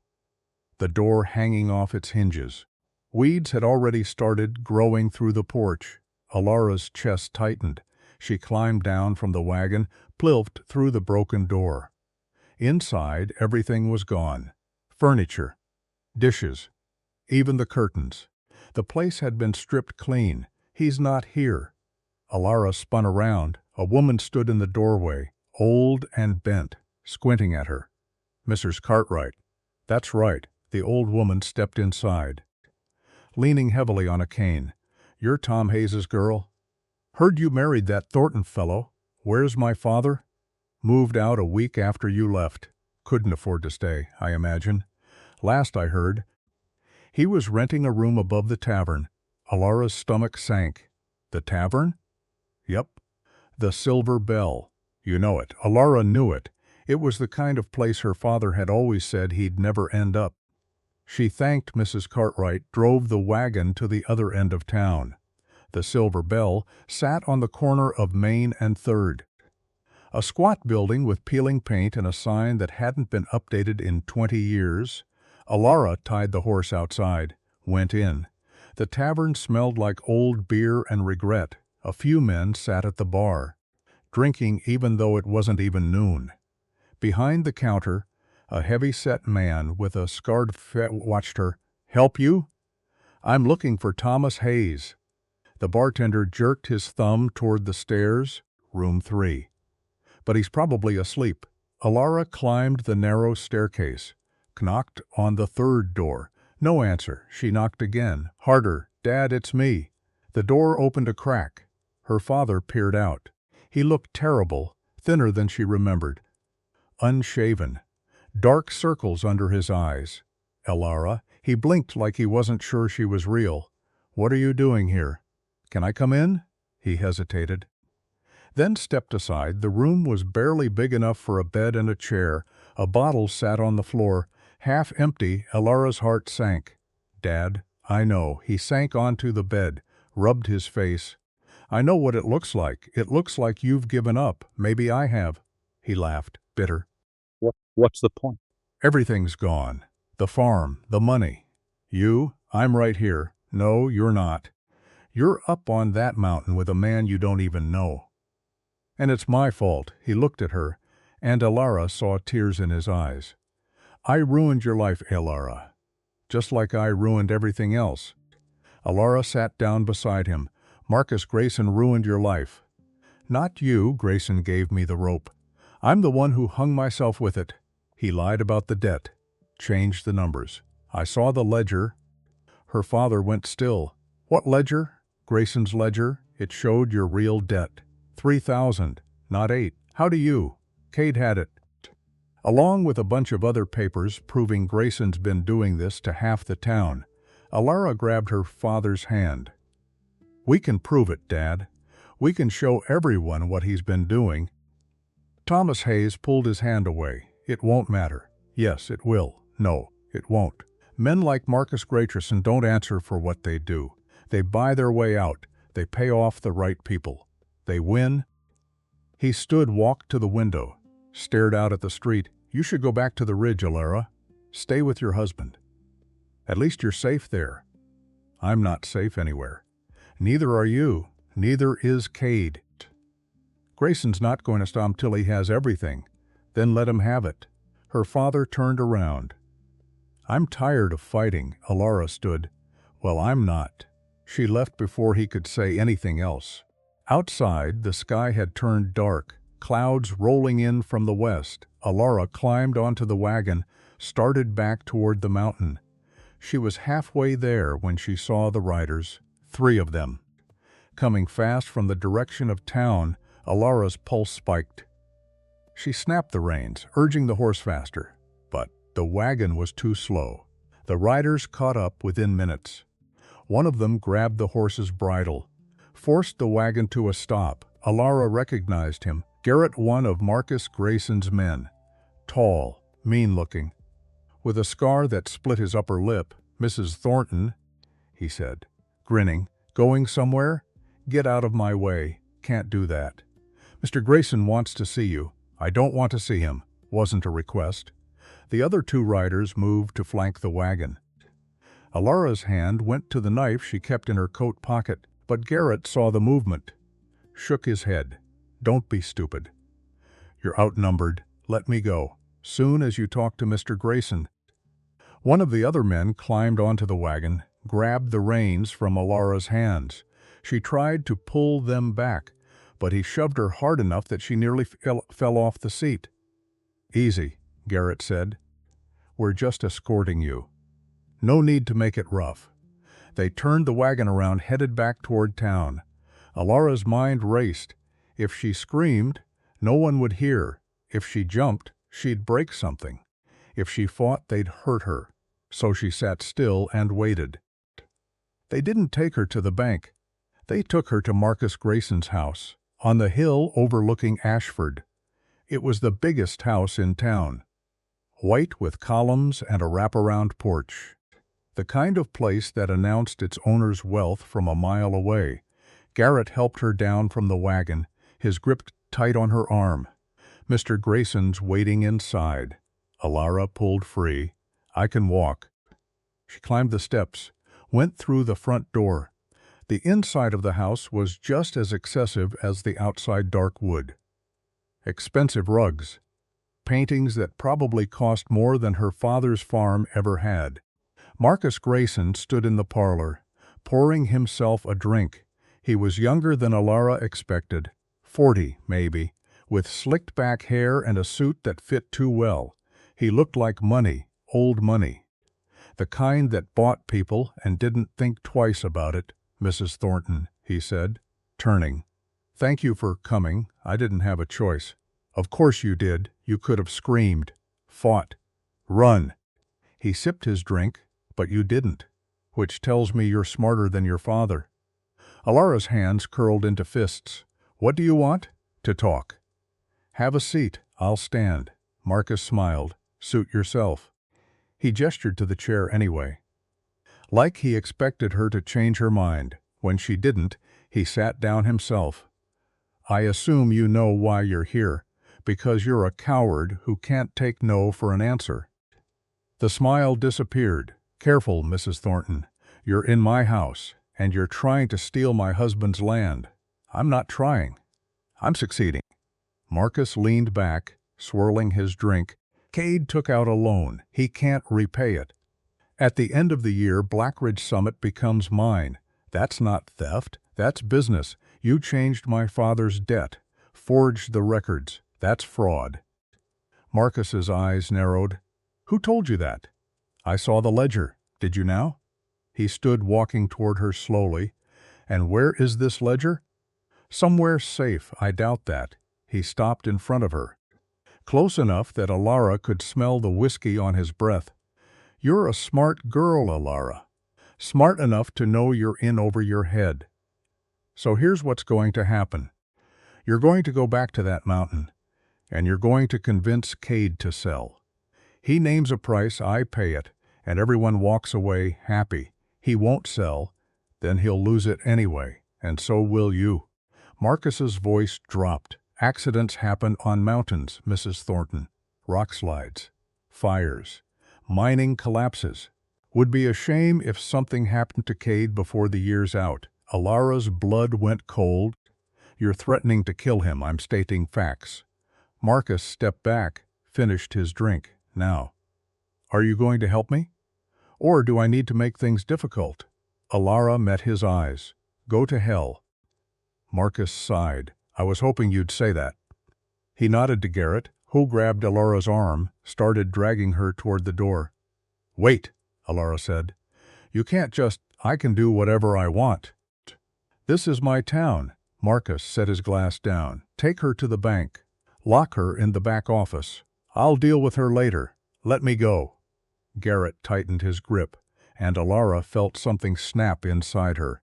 the door hanging off its hinges. Weeds had already started growing through the porch. Alara's chest tightened. She climbed down from the wagon, ploughed through the broken door. Inside, everything was gone. Furniture, dishes, even the curtains. The place had been stripped clean. "He's not here." Alara spun around. A woman stood in the doorway, old and bent, squinting at her. "Mrs. Cartwright." "That's right." The old woman stepped inside, leaning heavily on a cane. "You're Tom Hayes's girl? Heard you married that Thornton fellow. Where's my father?" "Moved out a week after you left. Couldn't afford to stay, I imagine. Last I heard, he was renting a room above the tavern." Alara's stomach sank. "The tavern?" "Yep. The Silver Bell. You know it." Alara knew it. It was the kind of place her father had always said he'd never end up. She thanked Mrs. Cartwright, drove the wagon to the other end of town. The Silver Bell sat on the corner of Main and 3rd. A squat building with peeling paint and a sign that hadn't been updated in 20 years. Alara tied the horse outside, went in. The tavern smelled like old beer and regret. A few men sat at the bar, drinking even though it wasn't even noon. Behind the counter, a heavy-set man with a scarred face watched her. "Help you?" "I'm looking for Thomas Hayes." The bartender jerked his thumb toward the stairs. "Room 3. But he's probably asleep." Alara climbed the narrow staircase, knocked on the 3rd door. No answer. She knocked again, harder. "Dad, it's me." The door opened a crack. Her father peered out. He looked terrible, thinner than she remembered. Unshaven, dark circles under his eyes. "Alara." He blinked like he wasn't sure she was real. "What are you doing here?" "Can I come in?" He hesitated, then stepped aside. The room was barely big enough for a bed and a chair. A bottle sat on the floor, half empty. Alara's heart sank. "Dad, I know." He sank onto the bed, rubbed his face. "I know what it looks like. It looks like you've given up. Maybe I have." He laughed, bitter. What's the point?" Everything's gone. The farm, the money. I'm right here. No, you're not. You're up on that mountain with a man you don't even know. And it's my fault. He looked at her, and Alara saw tears in his eyes. I ruined your life, Alara. Just like I ruined everything else. Alara sat down beside him. Marcus Grayson ruined your life. Not you, Grayson gave me the rope. I'm the one who hung myself with it. He lied about the debt. Changed the numbers. I saw the ledger. Her father went still. What ledger? Grayson's ledger. It showed your real debt. 3,000, not 8. How do you? Cade had it. Along with a bunch of other papers proving Grayson's been doing this to half the town. Alara grabbed her father's hand. We can prove it, Dad. We can show everyone what he's been doing. Thomas Hayes pulled his hand away. It won't matter. Yes, it will. No, it won't. Men like Marcus Grayson don't answer for what they do. They buy their way out. They pay off the right people. They win. He walked to the window, stared out at the street. You should go back to the ridge, Alara. Stay with your husband. At least you're safe there. I'm not safe anywhere. Neither are you. Neither is Cade. Grayson's not going to stop till he has everything. Then let him have it. Her father turned around. I'm tired of fighting, Alara stood. Well, I'm not. She left before he could say anything else. Outside, the sky had turned dark, clouds rolling in from the west. Alara climbed onto the wagon, started back toward the mountain. She was halfway there when she saw the riders, 3 of them. Coming fast from the direction of town, Alara's pulse spiked. She snapped the reins, urging the horse faster. But the wagon was too slow. The riders caught up within minutes. One of them grabbed the horse's bridle, forced the wagon to a stop. Alara recognized him, Garrett, one of Marcus Grayson's men. Tall, mean-looking, with a scar that split his upper lip. Mrs. Thornton, he said, grinning. Going somewhere? Get out of my way. Can't do that. Mr. Grayson wants to see you. I don't want to see him. Wasn't a request. The other 2 riders moved to flank the wagon. Alara's hand went to the knife she kept in her coat pocket, but Garrett saw the movement. Shook his head. Don't be stupid. You're outnumbered. Let me go. Soon as you talk to Mr. Grayson. One of the other men climbed onto the wagon, grabbed the reins from Alara's hands. She tried to pull them back, but he shoved her hard enough that she nearly fell off the seat. Easy, Garrett said. We're just escorting you. No need to make it rough. They turned the wagon around, headed back toward town. Alara's mind raced. If she screamed, no one would hear. If she jumped, she'd break something. If she fought, they'd hurt her. So she sat still and waited. They didn't take her to the bank. They took her to Marcus Grayson's house, on the hill overlooking Ashford. It was the biggest house in town. White with columns and a wraparound porch. The kind of place that announced its owner's wealth from a mile away. Garrett helped her down from the wagon, his grip tight on her arm. Mr. Grayson's waiting inside. Alara pulled free. I can walk. She climbed the steps, went through the front door. The inside of the house was just as excessive as the outside dark wood. Expensive rugs. Paintings that probably cost more than her father's farm ever had. Marcus Grayson stood in the parlor, pouring himself a drink. He was younger than Alara expected, 40 maybe, with slicked back hair and a suit that fit too well. He looked like money, old money. The kind that bought people and didn't think twice about it. Mrs. Thornton, he said, turning. Thank you for coming. I didn't have a choice. Of course you did. You could have screamed, fought, run. He sipped his drink, but you didn't, which tells me you're smarter than your father. Alara's hands curled into fists. What do you want? To talk. Have a seat. I'll stand. Marcus smiled. Suit yourself. He gestured to the chair anyway. Like he expected her to change her mind. When she didn't, he sat down himself. I assume you know why you're here, because you're a coward who can't take no for an answer. The smile disappeared. Careful, Mrs. Thornton. You're in my house, and you're trying to steal my husband's land. I'm not trying. I'm succeeding. Marcus leaned back, swirling his drink. Cade took out a loan. He can't repay it. At the end of the year, Blackridge Summit becomes mine. That's not theft. That's business. You changed my father's debt, forged the records. That's fraud. Marcus's eyes narrowed. Who told you that? I saw the ledger. Did you now? He stood walking toward her slowly. And where is this ledger? Somewhere safe. I doubt that. He stopped in front of her, close enough that Alara could smell the whiskey on his breath. You're a smart girl, Alara. Smart enough to know you're in over your head. So here's what's going to happen. You're going to go back to that mountain, and you're going to convince Cade to sell. He names a price, I pay it, and everyone walks away happy. He won't sell, then he'll lose it anyway, and so will you. Marcus's voice dropped. Accidents happen on mountains, Mrs. Thornton. Rock slides, fires, mining collapses. Would be a shame if something happened to Cade before the year's out. Alara's blood went cold. You're threatening to kill him. I'm stating facts. Marcus stepped back, finished his drink. Now, are you going to help me? Or do I need to make things difficult? Alara met his eyes. Go to hell. Marcus sighed. I was hoping you'd say that. He nodded to Garrett, who grabbed Alara's arm, started dragging her toward the door. Wait, Alara said. You can't just, I can do whatever I want. This is my town. Marcus set his glass down. Take her to the bank. Lock her in the back office. I'll deal with her later. Let me go. Garrett tightened his grip, and Alara felt something snap inside her.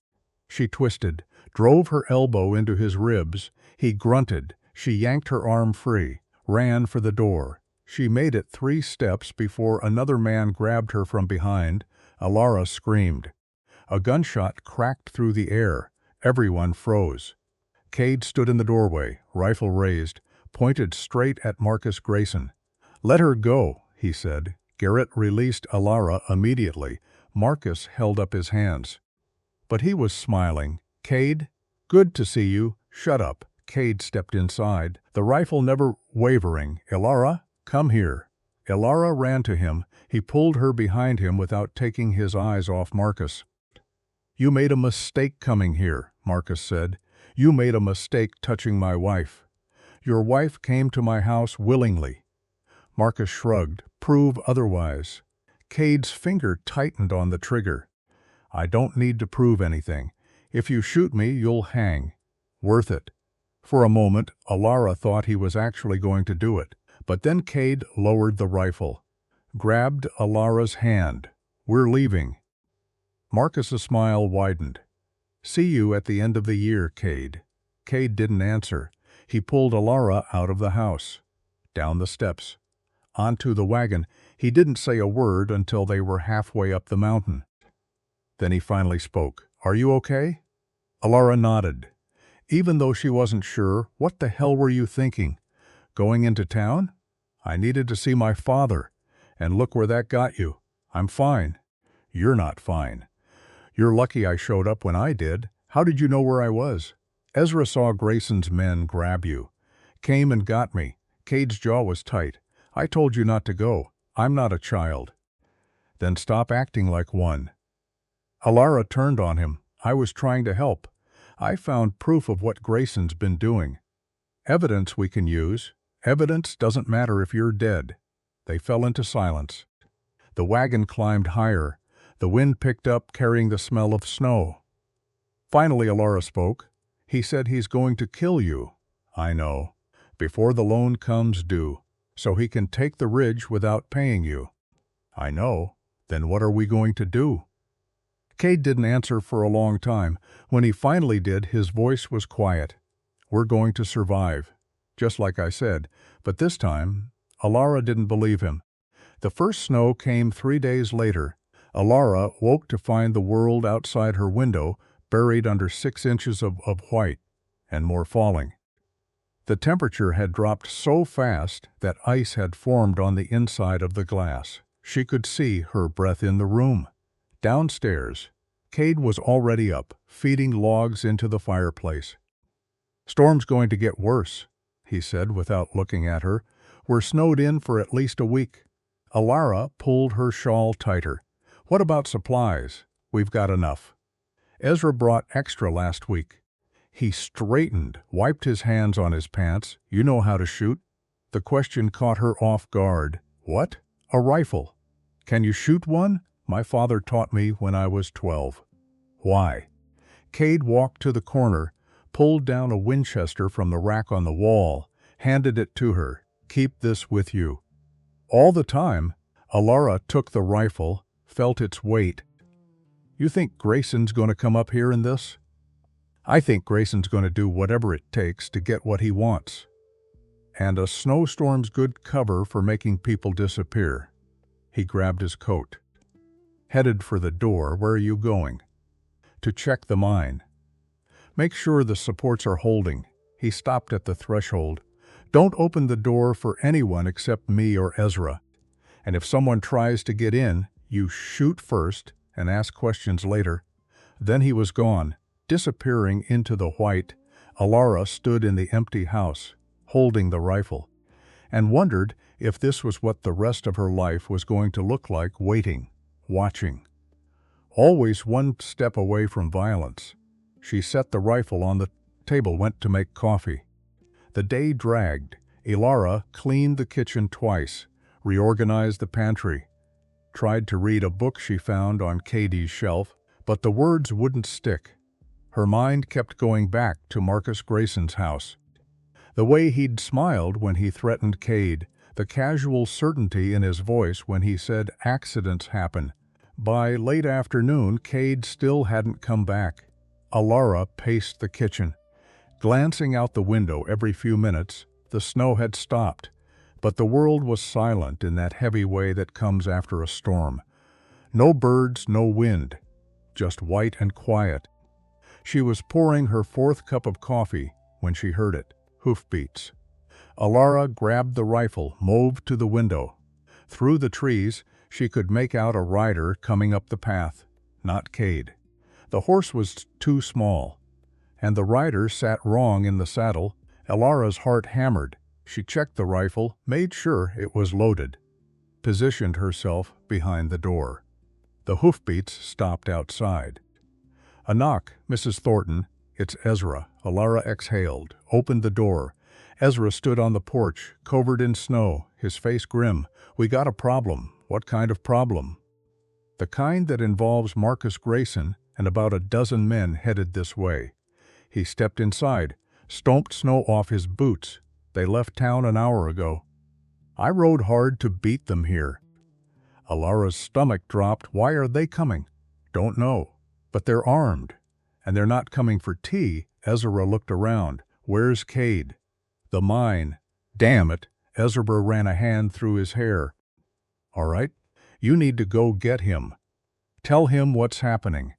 She twisted, drove her elbow into his ribs. He grunted. She yanked her arm free, ran for the door. She made it 3 steps before another man grabbed her from behind. Alara screamed. A gunshot cracked through the air. Everyone froze. Cade stood in the doorway, rifle raised, pointed straight at Marcus Grayson. Let her go, he said. Garrett released Alara immediately. Marcus held up his hands. But he was smiling. Cade? Good to see you. Shut up. Cade stepped inside, the rifle never wavering. Alara, come here. Alara ran to him. He pulled her behind him without taking his eyes off Marcus. You made a mistake coming here, Marcus said. You made a mistake touching my wife. Your wife came to my house willingly. Marcus shrugged. Prove otherwise. Cade's finger tightened on the trigger. I don't need to prove anything. If you shoot me, you'll hang. Worth it. For a moment, Alara thought he was actually going to do it, but then Cade lowered the rifle, grabbed Alara's hand. We're leaving. Marcus's smile widened. See you at the end of the year, Cade. Cade didn't answer. He pulled Alara out of the house, down the steps, onto the wagon. He didn't say a word until they were halfway up the mountain. Then he finally spoke. Are you okay? Alara nodded. Even though she wasn't sure, what the hell were you thinking? Going into town? I needed to see my father, and look where that got you. I'm fine. You're not fine. You're lucky I showed up when I did. How did you know where I was? Ezra saw Grayson's men grab you. Came and got me. Cade's jaw was tight. I told you not to go. I'm not a child. Then stop acting like one. Alara turned on him. I was trying to help. I found proof of what Grayson's been doing. Evidence we can use. Evidence doesn't matter if you're dead. They fell into silence. The wagon climbed higher. The wind picked up, carrying the smell of snow. Finally, Alara spoke. He said he's going to kill you. I know. Before the loan comes due, so he can take the ridge without paying you. I know. Then what are we going to do? Cade didn't answer for a long time. When he finally did, his voice was quiet. We're going to survive, just like I said. But this time, Alara didn't believe him. The first snow came 3 days later. Alara woke to find the world outside her window buried under 6 inches of white, and more falling. The temperature had dropped so fast that ice had formed on the inside of the glass. She could see her breath in the room. Downstairs, Cade was already up, feeding logs into the fireplace. "Storm's going to get worse," he said without looking at her. "We're snowed in for at least a week." Alara pulled her shawl tighter. "What about supplies? We've got enough. Ezra brought extra last week." He straightened, wiped his hands on his pants. "You know how to shoot?" The question caught her off guard. "What? A rifle? Can you shoot one? My father taught me when I was 12. "Why?" Cade walked to the corner, pulled down a Winchester from the rack on the wall, handed it to her. "Keep this with you." All the time, Alara took the rifle, felt its weight. "You think Grayson's going to come up here in this?" "I think Grayson's going to do whatever it takes to get what he wants. And a snowstorm's good cover for making people disappear." He grabbed his coat. "Headed for the door. Where are you going?" "To check the mine. Make sure the supports are holding." He stopped at the threshold. "Don't open the door for anyone except me or Ezra. And if someone tries to get in, you shoot first and ask questions later." Then he was gone, disappearing into the white. Alara stood in the empty house, holding the rifle, and wondered if this was what the rest of her life was going to look like, waiting, watching. Always one step away from violence. She set the rifle on the table, went to make coffee. The day dragged. Alara cleaned the kitchen twice, reorganized the pantry, tried to read a book she found on Katie's shelf, but the words wouldn't stick. Her mind kept going back to Marcus Grayson's house. The way he'd smiled when he threatened Cade, the casual certainty in his voice when he said accidents happen. By late afternoon, Cade still hadn't come back. Alara paced the kitchen, glancing out the window every few minutes. The snow had stopped, but the world was silent in that heavy way that comes after a storm. No birds, no wind, just white and quiet. She was pouring her fourth cup of coffee when she heard it. Hoofbeats. Alara grabbed the rifle, moved to the window. Through the trees, she could make out a rider coming up the path, not Cade. The horse was too small, and the rider sat wrong in the saddle. Alara's heart hammered. She checked the rifle, made sure it was loaded, positioned herself behind the door. The hoofbeats stopped outside. A knock. "Mrs. Thornton." "It's Ezra." Alara exhaled, opened the door. Ezra stood on the porch, covered in snow, his face grim. "We got a problem." "What kind of problem?" "The kind that involves Marcus Grayson and about a dozen men headed this way." He stepped inside, stomped snow off his boots. "They left town an hour ago. I rode hard to beat them here." Alara's stomach dropped. "Why are they coming?" "Don't know. But they're armed. And they're not coming for tea." Ezra looked around. "Where's Cade?" "The mine." "Damn it." Ezra ran a hand through his hair. "All right. You need to go get him. Tell him what's happening.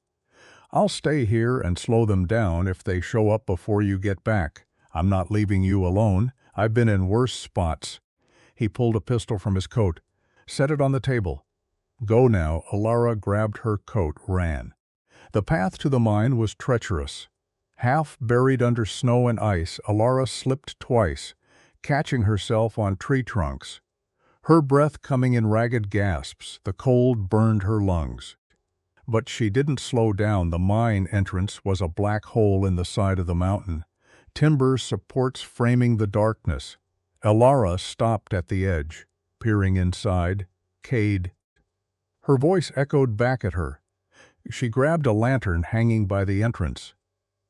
I'll stay here and slow them down if they show up before you get back. I'm not leaving you alone. I've been in worse spots." He pulled a pistol from his coat, set it on the table. "Go now." Alara grabbed her coat, ran. The path to the mine was treacherous. Half buried under snow and ice, Alara slipped twice, catching herself on tree trunks. Her breath coming in ragged gasps, the cold burned her lungs. But she didn't slow down. The mine entrance was a black hole in the side of the mountain, timber supports framing the darkness. Alara stopped at the edge, peering inside. "Cade." Her voice echoed back at her. She grabbed a lantern hanging by the entrance,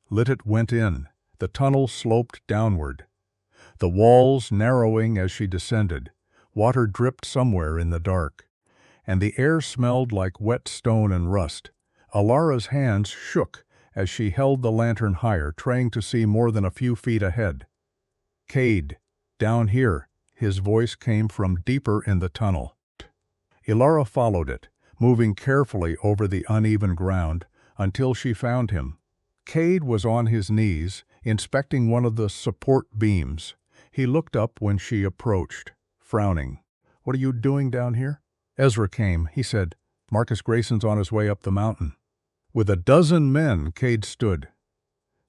lit it, went in. The tunnel sloped downward, the walls narrowing as she descended. Water dripped somewhere in the dark, and the air smelled like wet stone and rust. Alara's hands shook as she held the lantern higher, trying to see more than a few feet ahead. "Cade, down here." His voice came from deeper in the tunnel. Alara followed it, moving carefully over the uneven ground until she found him. Cade was on his knees, inspecting one of the support beams. He looked up when she approached, frowning. "What are you doing down here?" Ezra came. He said, "Marcus Grayson's on his way up the mountain." With a dozen men, Cade stood.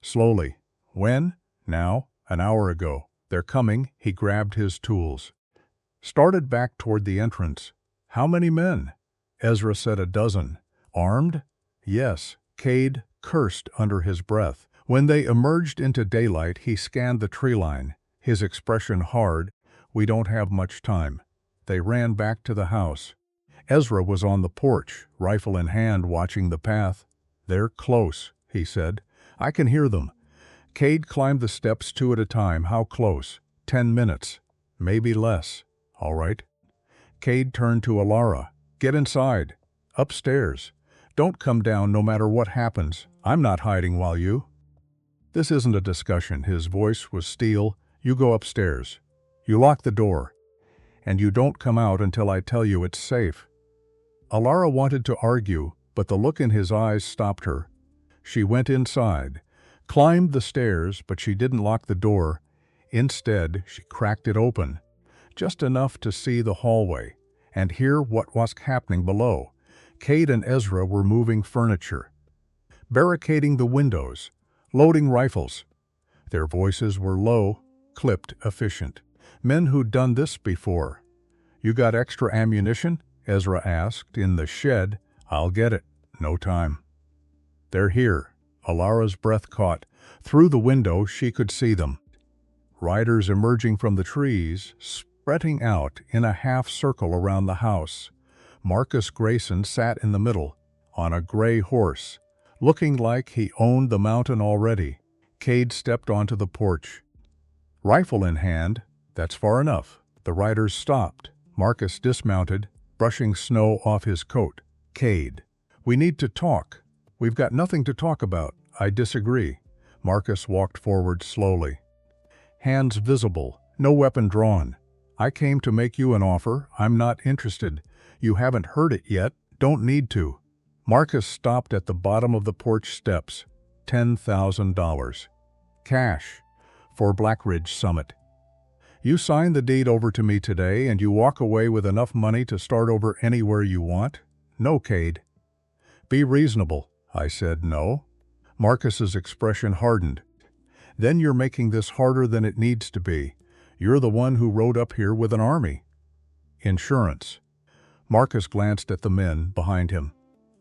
Slowly. "When?" "Now. An hour ago. They're coming." He grabbed his tools. Started back toward the entrance. "How many men?" Ezra said 12. "Armed?" "Yes." Cade cursed under his breath. When they emerged into daylight, he scanned the tree line, his expression hard. "We don't have much time." They ran back to the house. Ezra was on the porch, rifle in hand, watching the path. "They're close," he said. "I can hear them." Cade climbed the steps 2 at a time. "How close?" 10 minutes. "Maybe less." "All right." Cade turned to Alara. "Get inside." "Upstairs." "Don't come down no matter what happens. I'm not hiding while you—" "This isn't a discussion." His voice was steel. "You go upstairs. You lock the door. And you don't come out until I tell you it's safe." Alara wanted to argue, but the look in his eyes stopped her. She went inside, climbed the stairs, but she didn't lock the door. Instead, she cracked it open, just enough to see the hallway and hear what was happening below. Cade and Ezra were moving furniture, barricading the windows, loading rifles. Their voices were low, clipped, efficient. Men who'd done this before. "You got extra ammunition?" Ezra asked. "In the shed." "I'll get it." "No time." "They're here." Alara's breath caught. Through the window she could see them. Riders emerging from the trees, spreading out in a half circle around the house. Marcus Grayson sat in the middle, on a gray horse, looking like he owned the mountain already. Cade stepped onto the porch. Rifle in hand. "That's far enough." The riders stopped. Marcus dismounted, brushing snow off his coat. "Cade, we need to talk." "We've got nothing to talk about." "I disagree." Marcus walked forward slowly. Hands visible, no weapon drawn. "I came to make you an offer. I'm not interested. You haven't heard it yet. Don't need to." Marcus stopped at the bottom of the porch steps. $10,000. Cash. For Black Ridge Summit. "You sign the deed over to me today and you walk away with enough money to start over anywhere you want?" "No, Cade." "Be reasonable." I said no. Marcus's expression hardened. "Then you're making this harder than it needs to be. You're the one who rode up here with an army." "Insurance." Marcus glanced at the men behind him.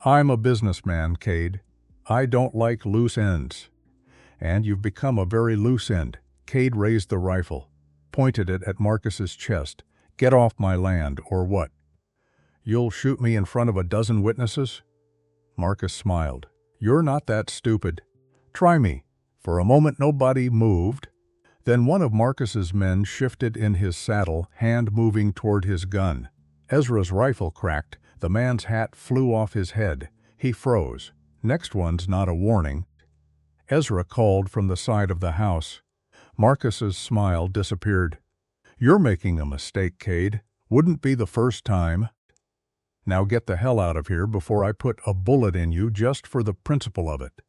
"I'm a businessman, Cade. I don't like loose ends." "And you've become a very loose end." Cade raised the rifle, pointed it at Marcus's chest. "Get off my land, or what? You'll shoot me in front of a dozen witnesses?" Marcus smiled. "You're not that stupid. Try me." For a moment nobody moved. Then one of Marcus's men shifted in his saddle, hand moving toward his gun. Ezra's rifle cracked. The man's hat flew off his head. He froze. "Next one's not a warning." Ezra called from the side of the house. Marcus's smile disappeared. "You're making a mistake, Cade. Wouldn't be the first time. Now get the hell out of here before I put a bullet in you just for the principle of it."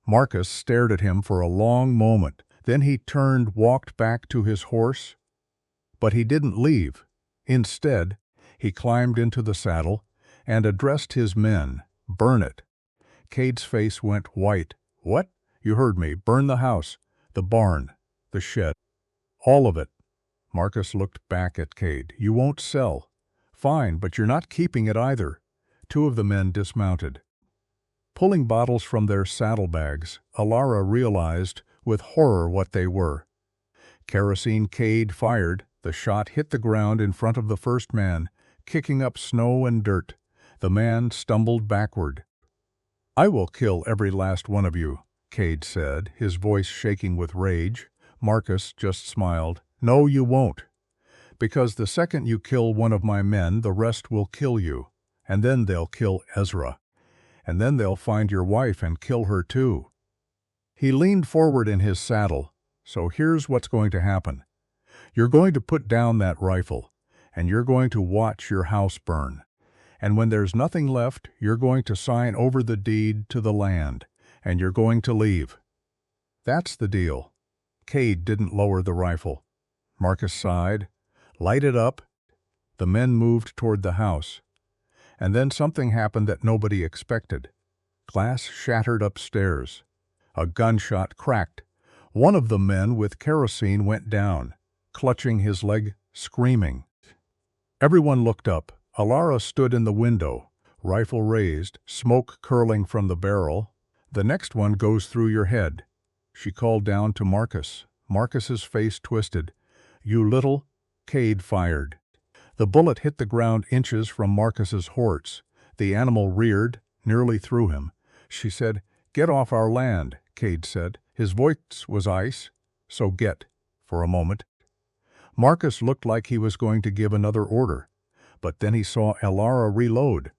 Marcus stared at him for a long moment. Then he turned, walked back to his horse. But he didn't leave. Instead, he climbed into the saddle and addressed his men. "Burn it." Cade's face went white. "What?" "You heard me. Burn the house, the barn, the shed. All of it." Marcus looked back at Cade. "You won't sell." "Fine, but you're not keeping it either." Two of the men dismounted. Pulling bottles from their saddlebags, Alara realized with horror what they were. Kerosene. Cade fired. The shot hit the ground in front of the first man, kicking up snow and dirt. The man stumbled backward. "I will kill every last one of you," Cade said, his voice shaking with rage. Marcus just smiled. "No, you won't. Because the second you kill one of my men, the rest will kill you. And then they'll kill Ezra. And then they'll find your wife and kill her too." He leaned forward in his saddle. "So here's what's going to happen. You're going to put down that rifle, and you're going to watch your house burn. And when there's nothing left, you're going to sign over the deed to the land, and you're going to leave. That's the deal." Cade didn't lower the rifle. Marcus sighed. "Light it up." The men moved toward the house. And then something happened that nobody expected. Glass shattered upstairs. A gunshot cracked. One of the men with kerosene went down, clutching his leg, screaming. Everyone looked up. Alara stood in the window, rifle raised, smoke curling from the barrel. "The next one goes through your head," she called down to Marcus. Marcus's face twisted. "You little—" Cade fired. The bullet hit the ground inches from Marcus's horse. The animal reared, nearly through him. She said, "Get off our land," Cade said. His voice was ice. "So get," for a moment. Marcus looked like he was going to give another order, but then he saw Alara reload.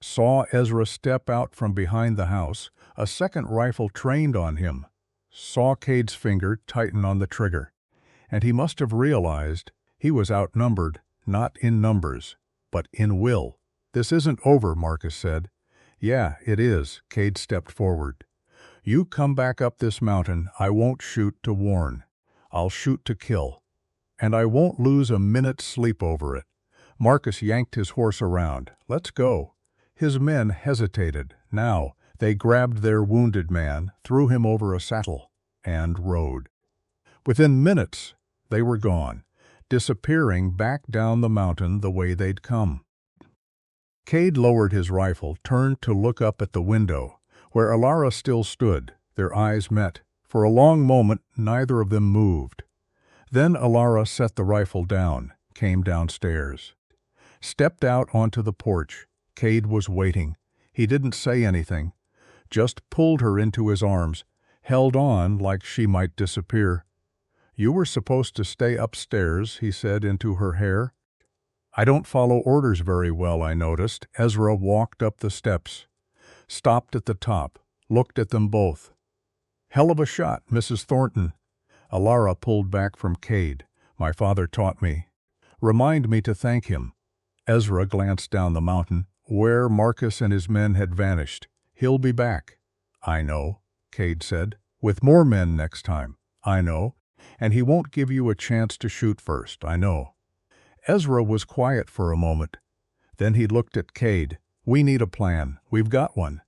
Saw Ezra step out from behind the house, a second rifle trained on him. Saw Cade's finger tighten on the trigger. And he must have realized he was outnumbered, not in numbers, but in will. "This isn't over," Marcus said. "Yeah, it is." Cade stepped forward. "You come back up this mountain, I won't shoot to warn. I'll shoot to kill. And I won't lose a minute's sleep over it." Marcus yanked his horse around. "Let's go." His men hesitated. Now they grabbed their wounded man, threw him over a saddle, and rode. Within minutes, they were gone, disappearing back down the mountain the way they'd come. Cade lowered his rifle, turned to look up at the window, where Alara still stood. Their eyes met. For a long moment, neither of them moved. Then Alara set the rifle down, came downstairs, stepped out onto the porch. Cade was waiting. He didn't say anything, just pulled her into his arms, held on like she might disappear. "You were supposed to stay upstairs," he said into her hair. "I don't follow orders very well," I noticed. Ezra walked up the steps, stopped at the top, looked at them both. "Hell of a shot, Mrs. Thornton." Alara pulled back from Cade. "My father taught me. Remind me to thank him." Ezra glanced down the mountain, where Marcus and his men had vanished. "He'll be back." "I know," Cade said. "With more men next time." "I know. And he won't give you a chance to shoot first." "I know." Ezra was quiet for a moment. Then he looked at Cade. "We need a plan. We've got one.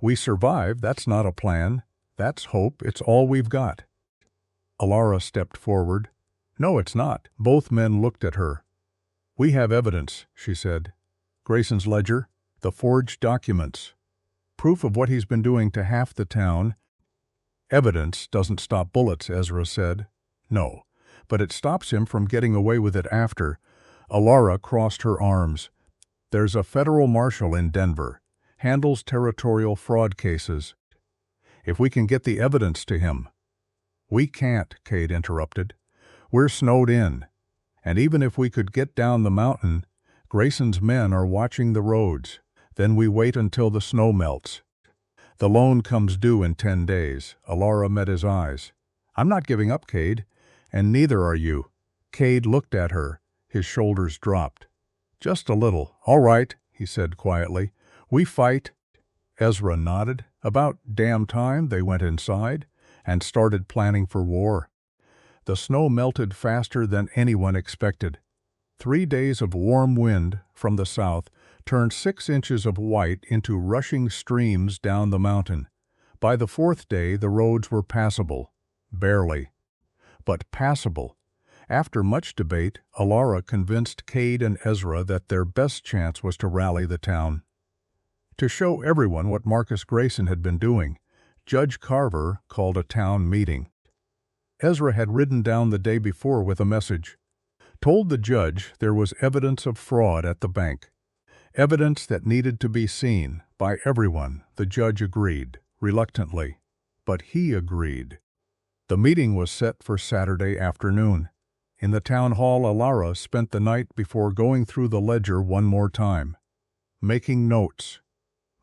We survive. That's not a plan. That's hope. It's all we've got." Alara stepped forward. "No, it's not." Both men looked at her. "We have evidence," she said. "Grayson's ledger, the forged documents, proof of what he's been doing to half the town." "Evidence doesn't stop bullets," Ezra said. "No, but it stops him from getting away with it after." Alara crossed her arms. "There's a federal marshal in Denver, handles territorial fraud cases. If we can get the evidence to him—" "We can't," Cade interrupted. "We're snowed in. And even if we could get down the mountain, Grayson's men are watching the roads. Then we wait until the snow melts. The loan comes due in 10 days. Alara met his eyes. "I'm not giving up, Cade. And neither are you." Cade looked at her. His shoulders dropped. "Just a little." "All right," he said quietly. "We fight." Ezra nodded. About damn time they went inside and started planning for war. The snow melted faster than anyone expected. 3 days of warm wind from the south turned 6 inches of white into rushing streams down the mountain. By the 4th day, the roads were passable. Barely, but passable. After much debate, Alara convinced Cade and Ezra that their best chance was to rally the town. To show everyone what Marcus Grayson had been doing, Judge Carver called a town meeting. Ezra had ridden down the day before with a message. Told the judge there was evidence of fraud at the bank. Evidence that needed to be seen by everyone. The judge agreed, reluctantly, but he agreed. The meeting was set for Saturday afternoon. In the town hall, Alara spent the night before going through the ledger one more time, making notes,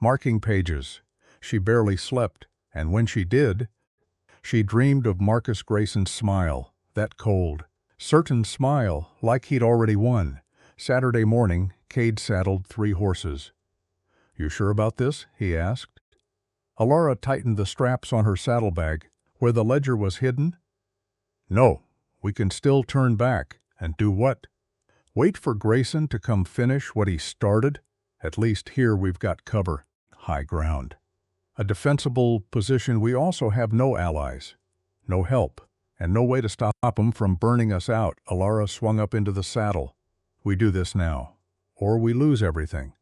marking pages. She barely slept, and when she did, she dreamed of Marcus Grayson's smile, that cold, certain smile, like he'd already won. Saturday morning, Cade saddled 3 horses. "You sure about this?" he asked. Alara tightened the straps on her saddlebag. "Where the ledger was hidden?" "No, we can still turn back." "And do what?" Wait for Grayson to come finish what he started? At least here we've got cover, high ground. A defensible position. We also have no allies, no help, and no way to stop him from burning us out. Alara swung up into the saddle. We do this now, or we lose everything.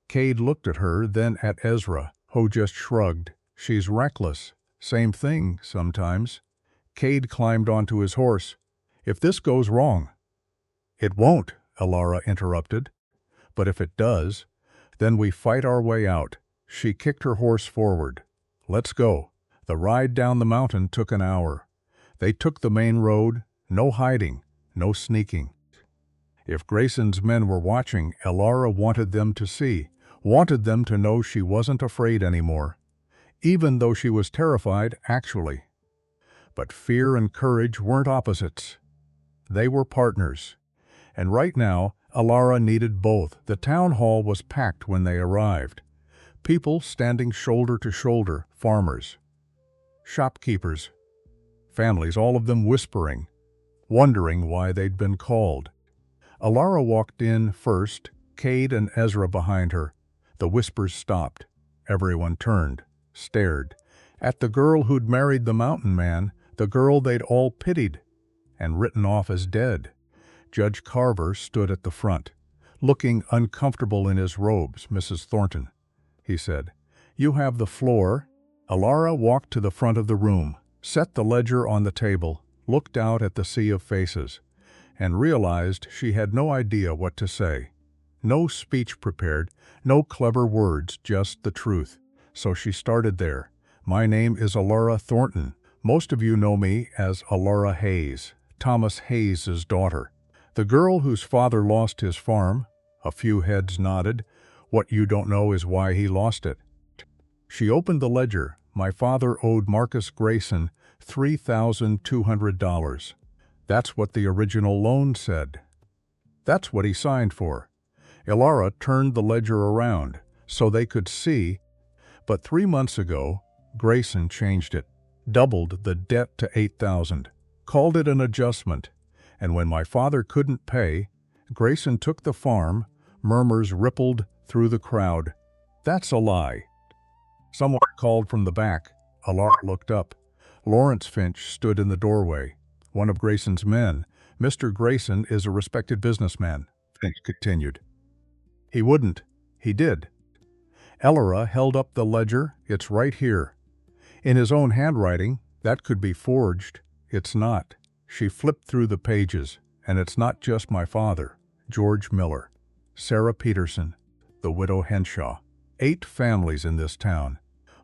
Cade looked at her, then at Ezra, who just shrugged. She's reckless. Same thing, sometimes. Cade climbed onto his horse. If this goes wrong— It won't, Alara interrupted. But if it does, then we fight our way out. She kicked her horse forward. Let's go. The ride down the mountain took an hour. They took the main road, no hiding, no sneaking. If Grayson's men were watching, Alara wanted them to see, wanted them to know she wasn't afraid anymore, even though she was terrified, actually. But fear and courage weren't opposites. They were partners. And right now, Alara needed both. The town hall was packed when they arrived. People standing shoulder to shoulder, farmers, shopkeepers, families, all of them whispering, wondering why they'd been called. Alara walked in first, Cade and Ezra behind her. The whispers stopped. Everyone turned, stared, at the girl who'd married the mountain man, the girl they'd all pitied and written off as dead. Judge Carver stood at the front, looking uncomfortable in his robes. Mrs. Thornton, he said, you have the floor. Alara walked to the front of the room, set the ledger on the table, looked out at the sea of faces, and realized she had no idea what to say. No speech prepared, no clever words, just the truth. So she started there. My name is Alara Thornton. Most of you know me as Alara Hayes, Thomas Hayes's daughter. The girl whose father lost his farm. A few heads nodded. What you don't know is why he lost it. She opened the ledger. My father owed Marcus Grayson $3,200. That's what the original loan said. That's what he signed for. Alara turned the ledger around so they could see, but 3 months ago, Grayson changed it, doubled the debt to $8,000, called it an adjustment, and when my father couldn't pay, Grayson took the farm. Murmurs rippled through the crowd. That's a lie. Someone called from the back. Alara looked up. Lawrence Finch stood in the doorway, one of Grayson's men. Mr. Grayson is a respected businessman, Finch continued. He wouldn't. He did. Alara held up the ledger. It's right here. In his own handwriting. That could be forged. It's not. She flipped through the pages, and it's not just my father, George Miller, Sarah Peterson, the widow Henshaw. 8 families in this town,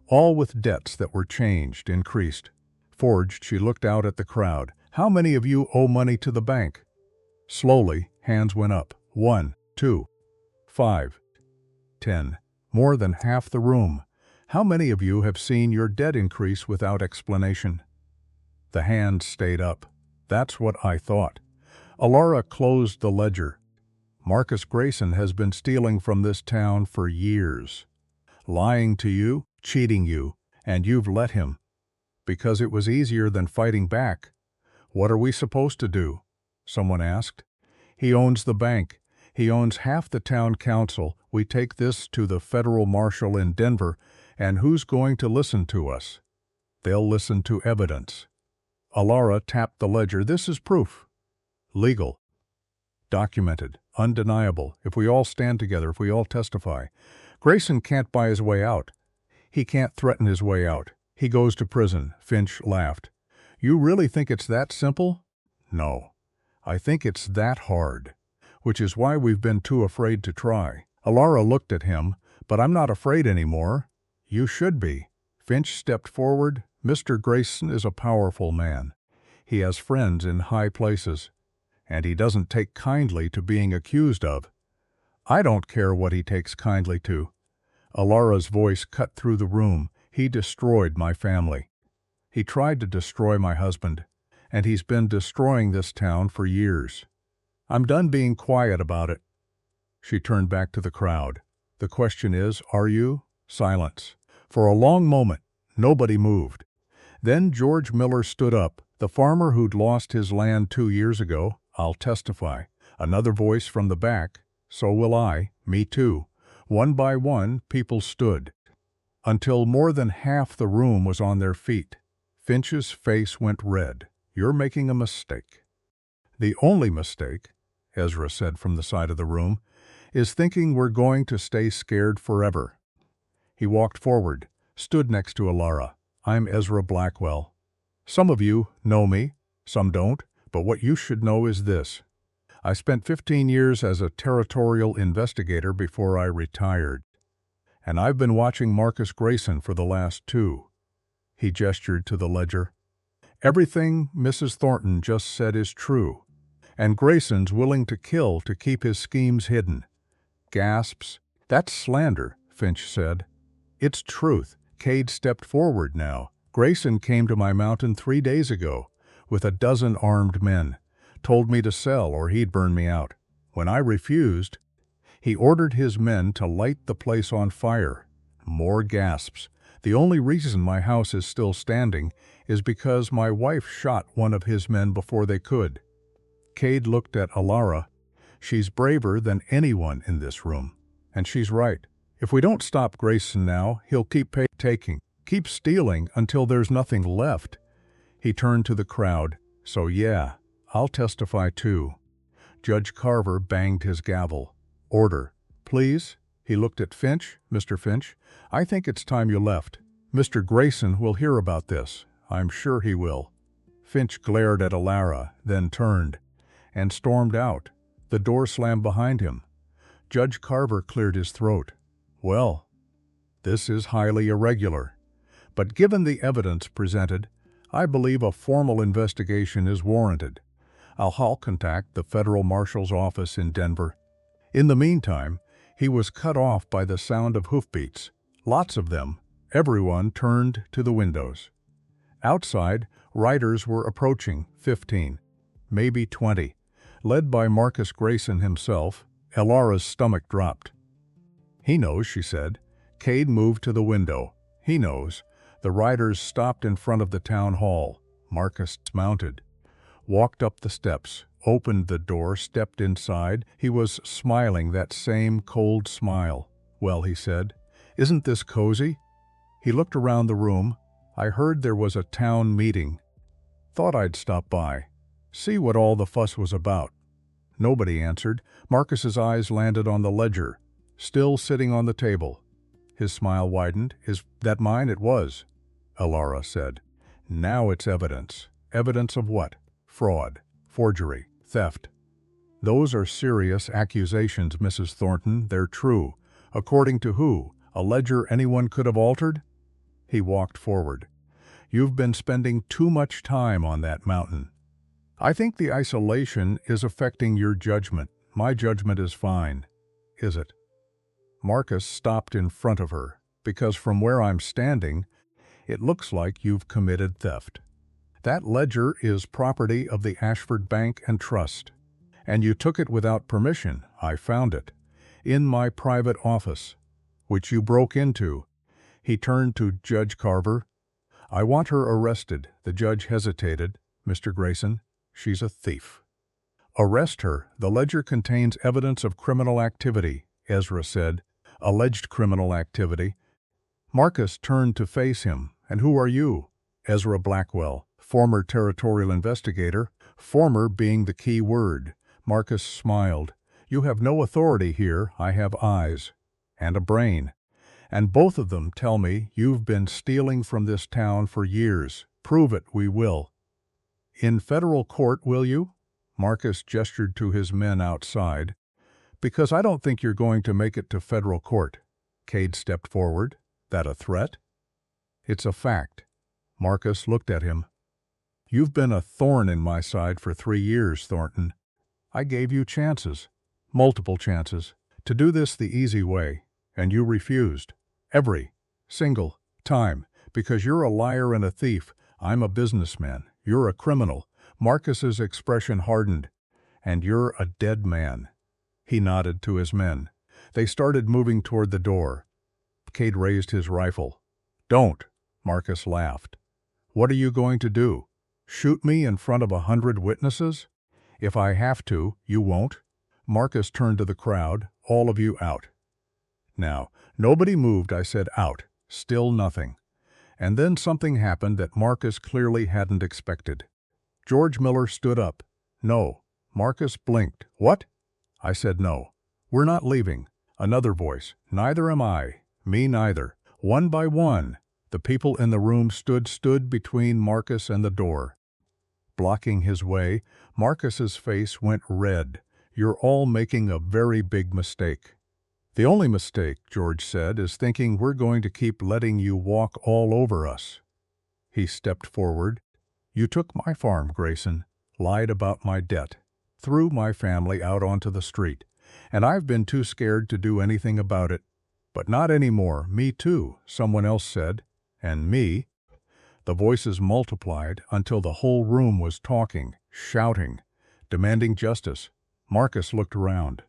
all with debts that were changed, increased, forged. She looked out at the crowd. How many of you owe money to the bank? Slowly, hands went up. 1, 2, 5, 10. More than half the room. How many of you have seen your debt increase without explanation? The hands stayed up. That's what I thought. Alara closed the ledger. Marcus Grayson has been stealing from this town for years. Lying to you, cheating you, and you've let him. Because it was easier than fighting back. What are we supposed to do? Someone asked. He owns the bank. He owns half the town council. We take this to the federal marshal in Denver, and who's going to listen to us? They'll listen to evidence. Alara tapped the ledger. This is proof. Legal. Documented. Undeniable. If we all stand together, if we all testify. Grayson can't buy his way out. He can't threaten his way out. He goes to prison. Finch laughed. You really think it's that simple? No. I think it's that hard. Which is why we've been too afraid to try. Alara looked at him. But I'm not afraid anymore. You should be. Finch stepped forward. Mr. Grayson is a powerful man. He has friends in high places, and he doesn't take kindly to being accused of. I don't care what he takes kindly to. Alara's voice cut through the room. He destroyed my family. He tried to destroy my husband, and he's been destroying this town for years. I'm done being quiet about it. She turned back to the crowd. The question is, are you? Silence. For a long moment, nobody moved. Then George Miller stood up, the farmer who'd lost his land 2 years ago. I'll testify. Another voice from the back, "So will I, me too." One by one, people stood, until more than half the room was on their feet. Finch's face went red. "You're making a mistake." "The only mistake," Ezra said from the side of the room, "is thinking we're going to stay scared forever." He walked forward, stood next to Alara. "I'm Ezra Blackwell. Some of you know me, some don't, but what you should know is this. I spent 15 years as a territorial investigator before I retired, and I've been watching Marcus Grayson for the last 2. He gestured to the ledger. "Everything Mrs. Thornton just said is true, and Grayson's willing to kill to keep his schemes hidden." Gasps. "That's slander," Finch said. "It's truth." Cade stepped forward now. "Grayson came to my mountain 3 days ago with a dozen armed men, told me to sell or he'd burn me out. When I refused, he ordered his men to light the place on fire." More gasps. "The only reason my house is still standing is because my wife shot one of his men before they could." Cade looked at Alara. "She's braver than anyone in this room. And she's right. If we don't stop Grayson now, he'll keep taking, keep stealing until there's nothing left." He turned to the crowd. "So yeah, I'll testify too." Judge Carver banged his gavel. "Order, please." He looked at Finch. "Mr. Finch, I think it's time you left. Mr. Grayson will hear about this. I'm sure he will." Finch glared at Alara, then turned and stormed out. The door slammed behind him. Judge Carver cleared his throat. "Well, this is highly irregular, but given the evidence presented, I believe a formal investigation is warranted. I'll contact the federal marshal's office in Denver." In the meantime, he was cut off by the sound of hoofbeats. Lots of them. Everyone turned to the windows. Outside, riders were approaching, 15, maybe 20. Led by Marcus Grayson himself. Alara's stomach dropped. "He knows," she said. Cade moved to the window. "He knows." The riders stopped in front of the town hall. Marcus mounted, walked up the steps, opened the door, stepped inside. He was smiling, that same cold smile. "Well," he said, "isn't this cozy?" He looked around the room. "I heard there was a town meeting. Thought I'd stop by, see what all the fuss was about." Nobody answered. Marcus's eyes landed on the ledger, still sitting on the table. His smile widened. "Is that mine?" "It was," Alara said. "Now it's evidence." "Evidence of what?" "Fraud, forgery, theft." "Those are serious accusations, Mrs. Thornton. They're true." "According to who? A ledger anyone could have altered?" He walked forward. "You've been spending too much time on that mountain. I think the isolation is affecting your judgment. My judgment is fine." "Is it?" Marcus stopped in front of her. "Because from where I'm standing, it looks like you've committed theft. That ledger is property of the Ashford Bank and Trust, and you took it without permission. I found it in my private office, which you broke into." He turned to Judge Carver. "I want her arrested." The judge hesitated. "Mr. Grayson, she's a thief." "Arrest her. The ledger contains evidence of criminal activity," Ezra said. "Alleged criminal activity." Marcus turned to face him. "And who are you?" "Ezra Blackwell, former territorial investigator." Former being the key word. Marcus smiled. "You have no authority here. I have eyes and a brain, and both of them tell me you've been stealing from this town for years. Prove it, we will." "In federal court, will you?" Marcus gestured to his men outside. "Because I don't think you're going to make it to federal court." Cade stepped forward. "That a threat?" "It's a fact." Marcus looked at him. "You've been a thorn in my side for 3 years, Thornton. I gave you chances, multiple chances, to do this the easy way, and you refused. Every single time. Because you're a liar and a thief. I'm a businessman. You're a criminal." Marcus's expression hardened. "And you're a dead man." He nodded to his men. They started moving toward the door. Cade raised his rifle. "Don't," Marcus laughed. "What are you going to do? Shoot me in front of 100 witnesses?" "If I have to, you won't." Marcus turned to the crowd. All of you out. Now, nobody moved. I said out. Still nothing. And then something happened that Marcus clearly hadn't expected. George Miller stood up. No. Marcus blinked. What? I said no. We're not leaving. Another voice. Neither am I. Me neither. One by one, the people in the room stood between Marcus and the door. Blocking his way, Marcus's face went red. You're all making a very big mistake. The only mistake, George said, is thinking we're going to keep letting you walk all over us. He stepped forward. You took my farm, Grayson, lied about my debt, threw my family out onto the street, and I've been too scared to do anything about it. But not anymore. Me too, someone else said. And me. The voices multiplied until the whole room was talking, shouting, demanding justice. Marcus looked around.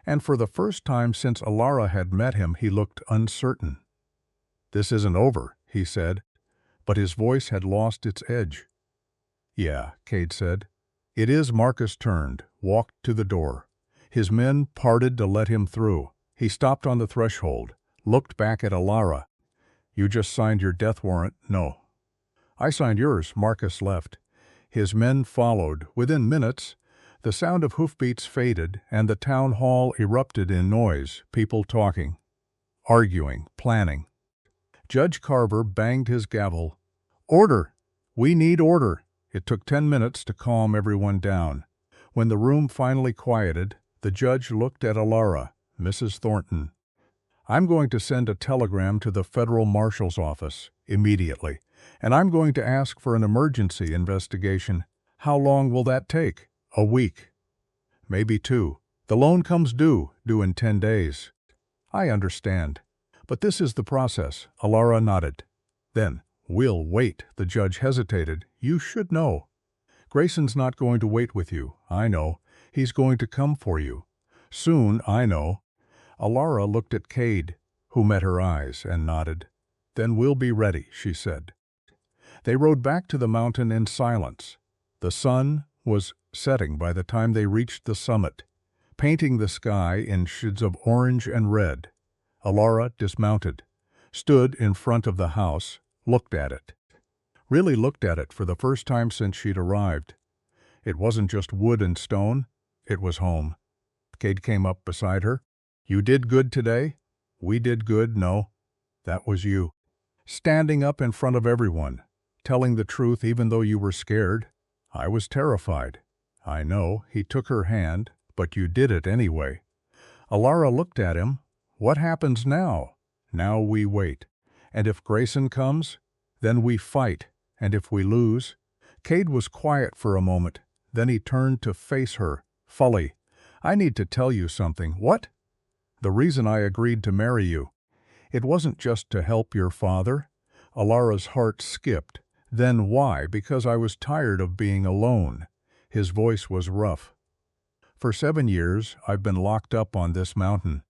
And for the first time since Alara had met him, he looked uncertain. This isn't over, he said, but his voice had lost its edge. Yeah, Cade said. It is. Marcus turned, walked to the door. His men parted to let him through. He stopped on the threshold, looked back at Alara. You just signed your death warrant. No. I signed yours. Marcus left. His men followed. Within minutes, the sound of hoofbeats faded, and the town hall erupted in noise, people talking, arguing, planning. Judge Carver banged his gavel. Order! We need order! It took 10 minutes to calm everyone down. When the room finally quieted, the judge looked at Alara. Mrs. Thornton. I'm going to send a telegram to the federal marshal's office immediately, and I'm going to ask for an emergency investigation. How long will that take? A week. Maybe 2. The loan comes due in 10 days. I understand. But this is the process. Alara nodded. Then, we'll wait. The judge hesitated. You should know. Grayson's not going to wait with you. I know. He's going to come for you. Soon, I know. Alara looked at Cade, who met her eyes and nodded. Then we'll be ready, she said. They rode back to the mountain in silence. The sun was setting by the time they reached the summit, painting the sky in shades of orange and red. Alara dismounted, stood in front of the house, looked at it. Really looked at it for the first time since she'd arrived. It wasn't just wood and stone, it was home. Cade came up beside her. You did good today? We did good, no. That was you. Standing up in front of everyone, telling the truth even though you were scared. I was terrified. I know. He took her hand, but you did it anyway. Alara looked at him. What happens now? Now we wait. And if Grayson comes, then we fight. And if we lose? Cade was quiet for a moment. Then he turned to face her. Fully. I need to tell you something. What? The reason I agreed to marry you. It wasn't just to help your father. Alara's heart skipped. Then why? Because I was tired of being alone. His voice was rough. For 7 years, I've been locked up on this mountain.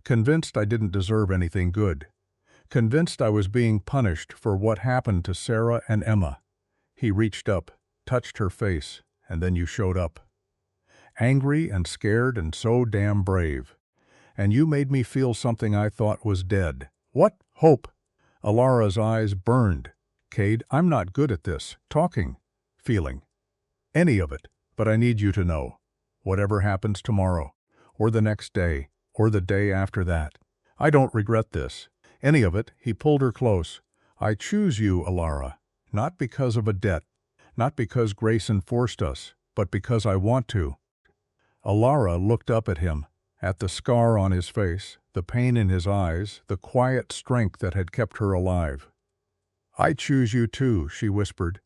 Convinced I didn't deserve anything good. Convinced I was being punished for what happened to Sarah and Emma. He reached up, touched her face, and then you showed up. Angry and scared and so damn brave. And you made me feel something I thought was dead. What? Hope. Alara's eyes burned. Cade, I'm not good at this. Talking. Feeling. Any of it. But I need you to know. Whatever happens tomorrow, or the next day, or the day after that. I don't regret this. Any of it. He pulled her close. I choose you, Alara. Not because of a debt. Not because Grayson forced us, but because I want to. Alara looked up at him, at the scar on his face, the pain in his eyes, the quiet strength that had kept her alive. I choose you too, she whispered.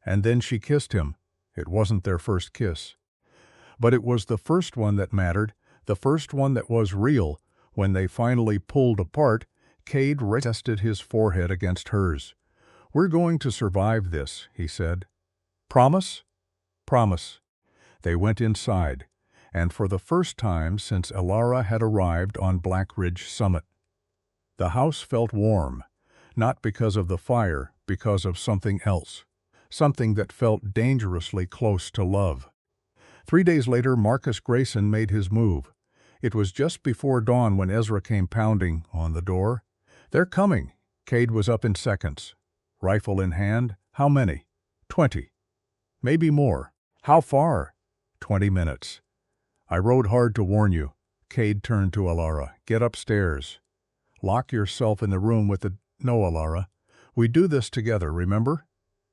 And then she kissed him. It wasn't their first kiss. But it was the first one that mattered, the first one that was real. When they finally pulled apart, Cade rested his forehead against hers. We're going to survive this, he said. Promise? Promise. They went inside, and for the first time since Alara had arrived on Black Ridge Summit. The house felt warm, not because of the fire, because of something else, something that felt dangerously close to love. 3 days later, Marcus Grayson made his move. It was just before dawn when Ezra came pounding on the door. "They're coming." Cade was up in seconds. Rifle in hand. "How many?" 20. "Maybe more." "How far?" 20 minutes. "I rode hard to warn you." Cade turned to Alara. "Get upstairs. Lock yourself in the room with the—" "No, Alara. We do this together, remember?"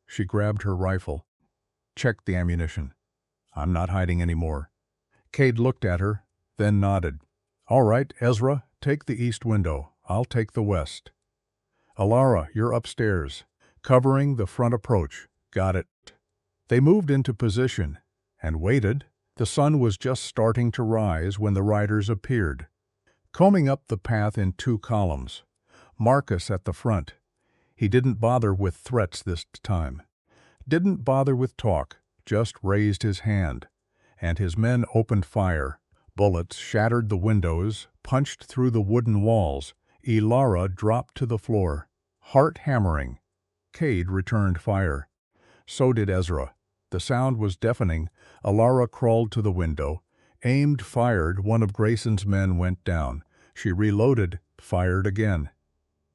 She grabbed her rifle. Checked the ammunition. "I'm not hiding anymore." Cade looked at her, then nodded. "All right, Ezra, take the east window. I'll take the west. Alara, you're upstairs, covering the front approach." "Got it." They moved into position and waited. The sun was just starting to rise when the riders appeared, combing up the path in 2 columns. Marcus at the front. He didn't bother with threats this time. Didn't bother with talk, just raised his hand. And his men opened fire. Bullets shattered the windows, punched through the wooden walls. Alara dropped to the floor, heart hammering. Cade returned fire. So did Ezra. The sound was deafening. Alara crawled to the window, aimed, fired. One of Grayson's men went down. She reloaded, fired again.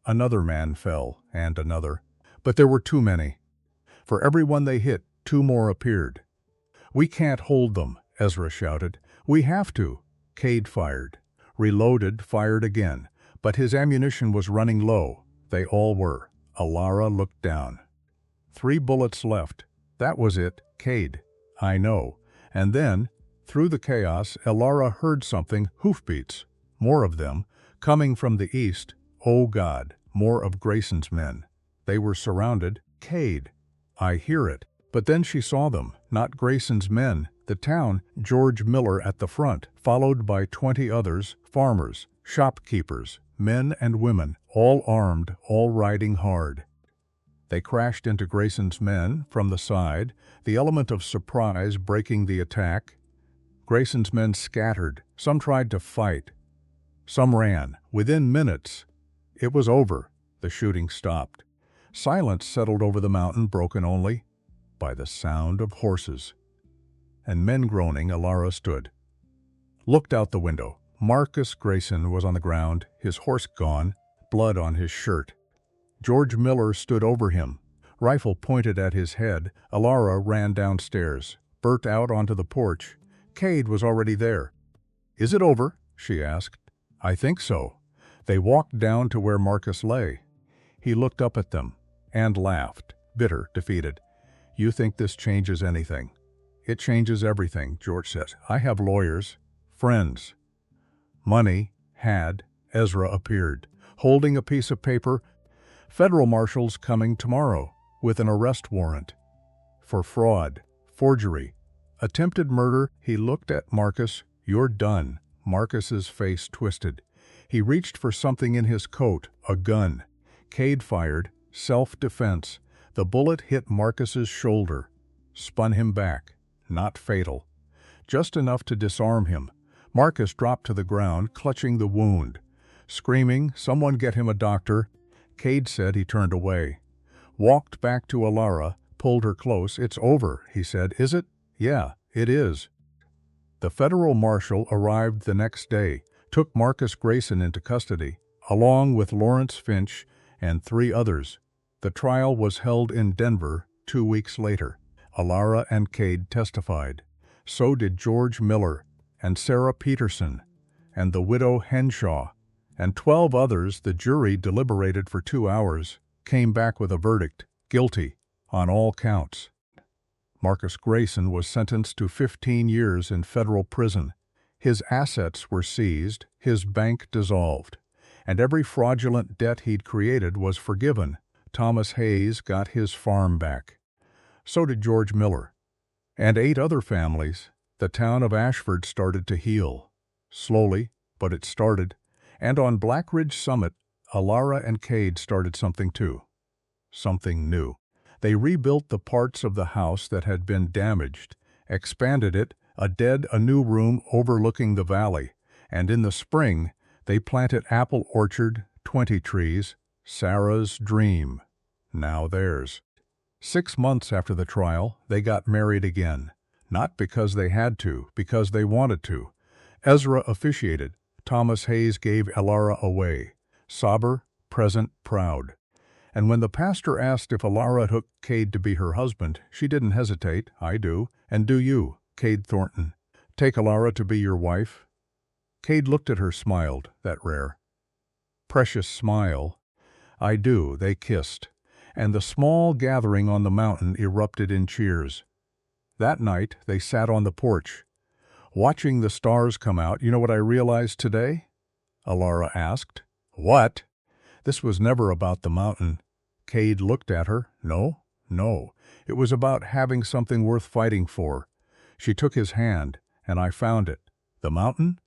Another man fell, and another. But there were too many. For every one they hit, 2 more appeared. "We can't hold them," Ezra shouted. "We have to." Cade fired. Reloaded, fired again. But his ammunition was running low. They all were. Alara looked down. 3 bullets left. That was it. "Cade." "I know." And then, through the chaos, Alara heard something, hoofbeats. More of them, coming from the east. Oh God, more of Grayson's men. They were surrounded. "Cade." "I hear it." But then she saw them, not Grayson's men. The town, George Miller at the front, followed by 20 others, farmers, shopkeepers, men and women, all armed, all riding hard. They crashed into Grayson's men from the side, the element of surprise breaking the attack. Grayson's men scattered. Some tried to fight. Some ran. Within minutes, it was over. The shooting stopped. Silence settled over the mountain, broken only by the sound of horses. And men groaning. Alara stood. Looked out the window. Marcus Grayson was on the ground, his horse gone, blood on his shirt. George Miller stood over him, rifle pointed at his head. Alara ran downstairs, Bert out onto the porch. Cade was already there. "Is it over?" she asked. "I think so." They walked down to where Marcus lay. He looked up at them and laughed, bitter, defeated. "You think this changes anything?" "It changes everything," George said. "I have lawyers, friends, money." Had. Ezra appeared, holding a piece of paper. "Federal marshals coming tomorrow with an arrest warrant for fraud, forgery, attempted murder." He looked at Marcus. "You're done." Marcus's face twisted. He reached for something in his coat, a gun. Cade fired, self-defense. The bullet hit Marcus's shoulder, spun him back. Not fatal. Just enough to disarm him. Marcus dropped to the ground, clutching the wound. Screaming, "Someone get him a doctor." Cade said. He turned away. Walked back to Alara, pulled her close. "It's over," he said. "Is it?" "Yeah, it is." The federal marshal arrived the next day, took Marcus Grayson into custody, along with Lawrence Finch and 3 others. The trial was held in Denver 2 weeks later. Alara and Cade testified. So did George Miller and Sarah Peterson and the widow Henshaw and 12 others. The jury deliberated for 2 hours, came back with a verdict, guilty on all counts. Marcus Grayson was sentenced to 15 years in federal prison. His assets were seized, his bank dissolved, and every fraudulent debt he'd created was forgiven. Thomas Hayes got his farm back. So did George Miller. And 8 other families. The town of Ashford started to heal. Slowly, but it started. And on Black Ridge Summit, Alara and Cade started something too. Something new. They rebuilt the parts of the house that had been damaged, expanded it, a new room overlooking the valley, and in the spring they planted apple orchard, 20 trees, Sarah's dream, now theirs. 6 months after the trial, they got married again. Not because they had to, because they wanted to. Ezra officiated. Thomas Hayes gave Alara away. Sober, present, proud. And when the pastor asked if Alara took Cade to be her husband, she didn't hesitate. I do. And do you, Cade Thornton, take Alara to be your wife? Cade looked at her, smiled, that rare, precious smile. I do. They kissed. And the small gathering on the mountain erupted in cheers. That night, they sat on the porch, watching the stars come out. You know what I realized today? Alara asked. What? This was never about the mountain. Cade looked at her. No, no. It was about having something worth fighting for. She took his hand, and I found it. The mountain?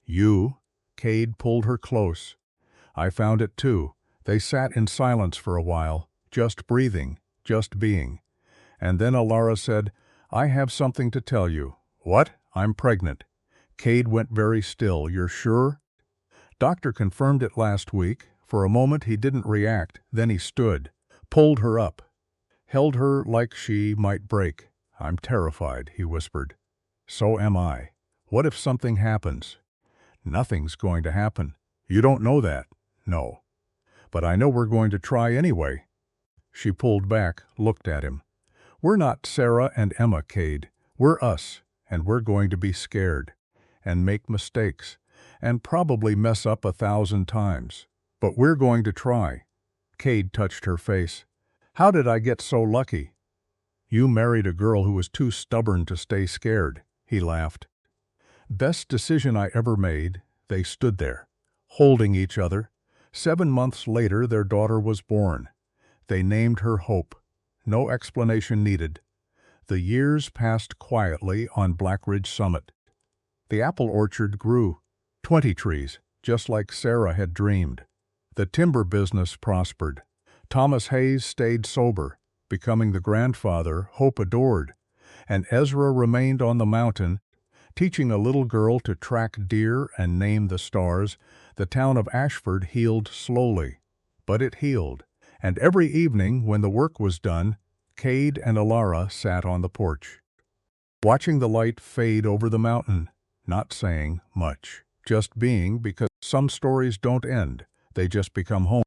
You. Cade pulled her close. I found it too. They sat in silence for a while, just breathing, just being. And then Alara said, I have something to tell you. What? I'm pregnant. Cade went very still. You're sure? Doctor confirmed it last week. For a moment he didn't react. Then he stood, pulled her up, held her like she might break. I'm terrified, he whispered. So am I. What if something happens? Nothing's going to happen. You don't know that. No. But I know we're going to try anyway. She pulled back, looked at him. We're not Sarah and Emma, Cade. We're us, and we're going to be scared, and make mistakes, and probably mess up 1,000 times. But we're going to try. Cade touched her face. How did I get so lucky? You married a girl who was too stubborn to stay scared, he laughed. Best decision I ever made. They stood there, holding each other. 7 months later, their daughter was born. They named her Hope. No explanation needed. The years passed quietly on Black Ridge Summit. The apple orchard grew. 20 trees, just like Sarah had dreamed. The timber business prospered. Thomas Hayes stayed sober, becoming the grandfather Hope adored. And Ezra remained on the mountain, teaching a little girl to track deer and name the stars. The town of Ashford healed slowly, but it healed. And every evening, when the work was done, Cade and Alara sat on the porch, watching the light fade over the mountain, not saying much, just being, because some stories don't end, they just become home.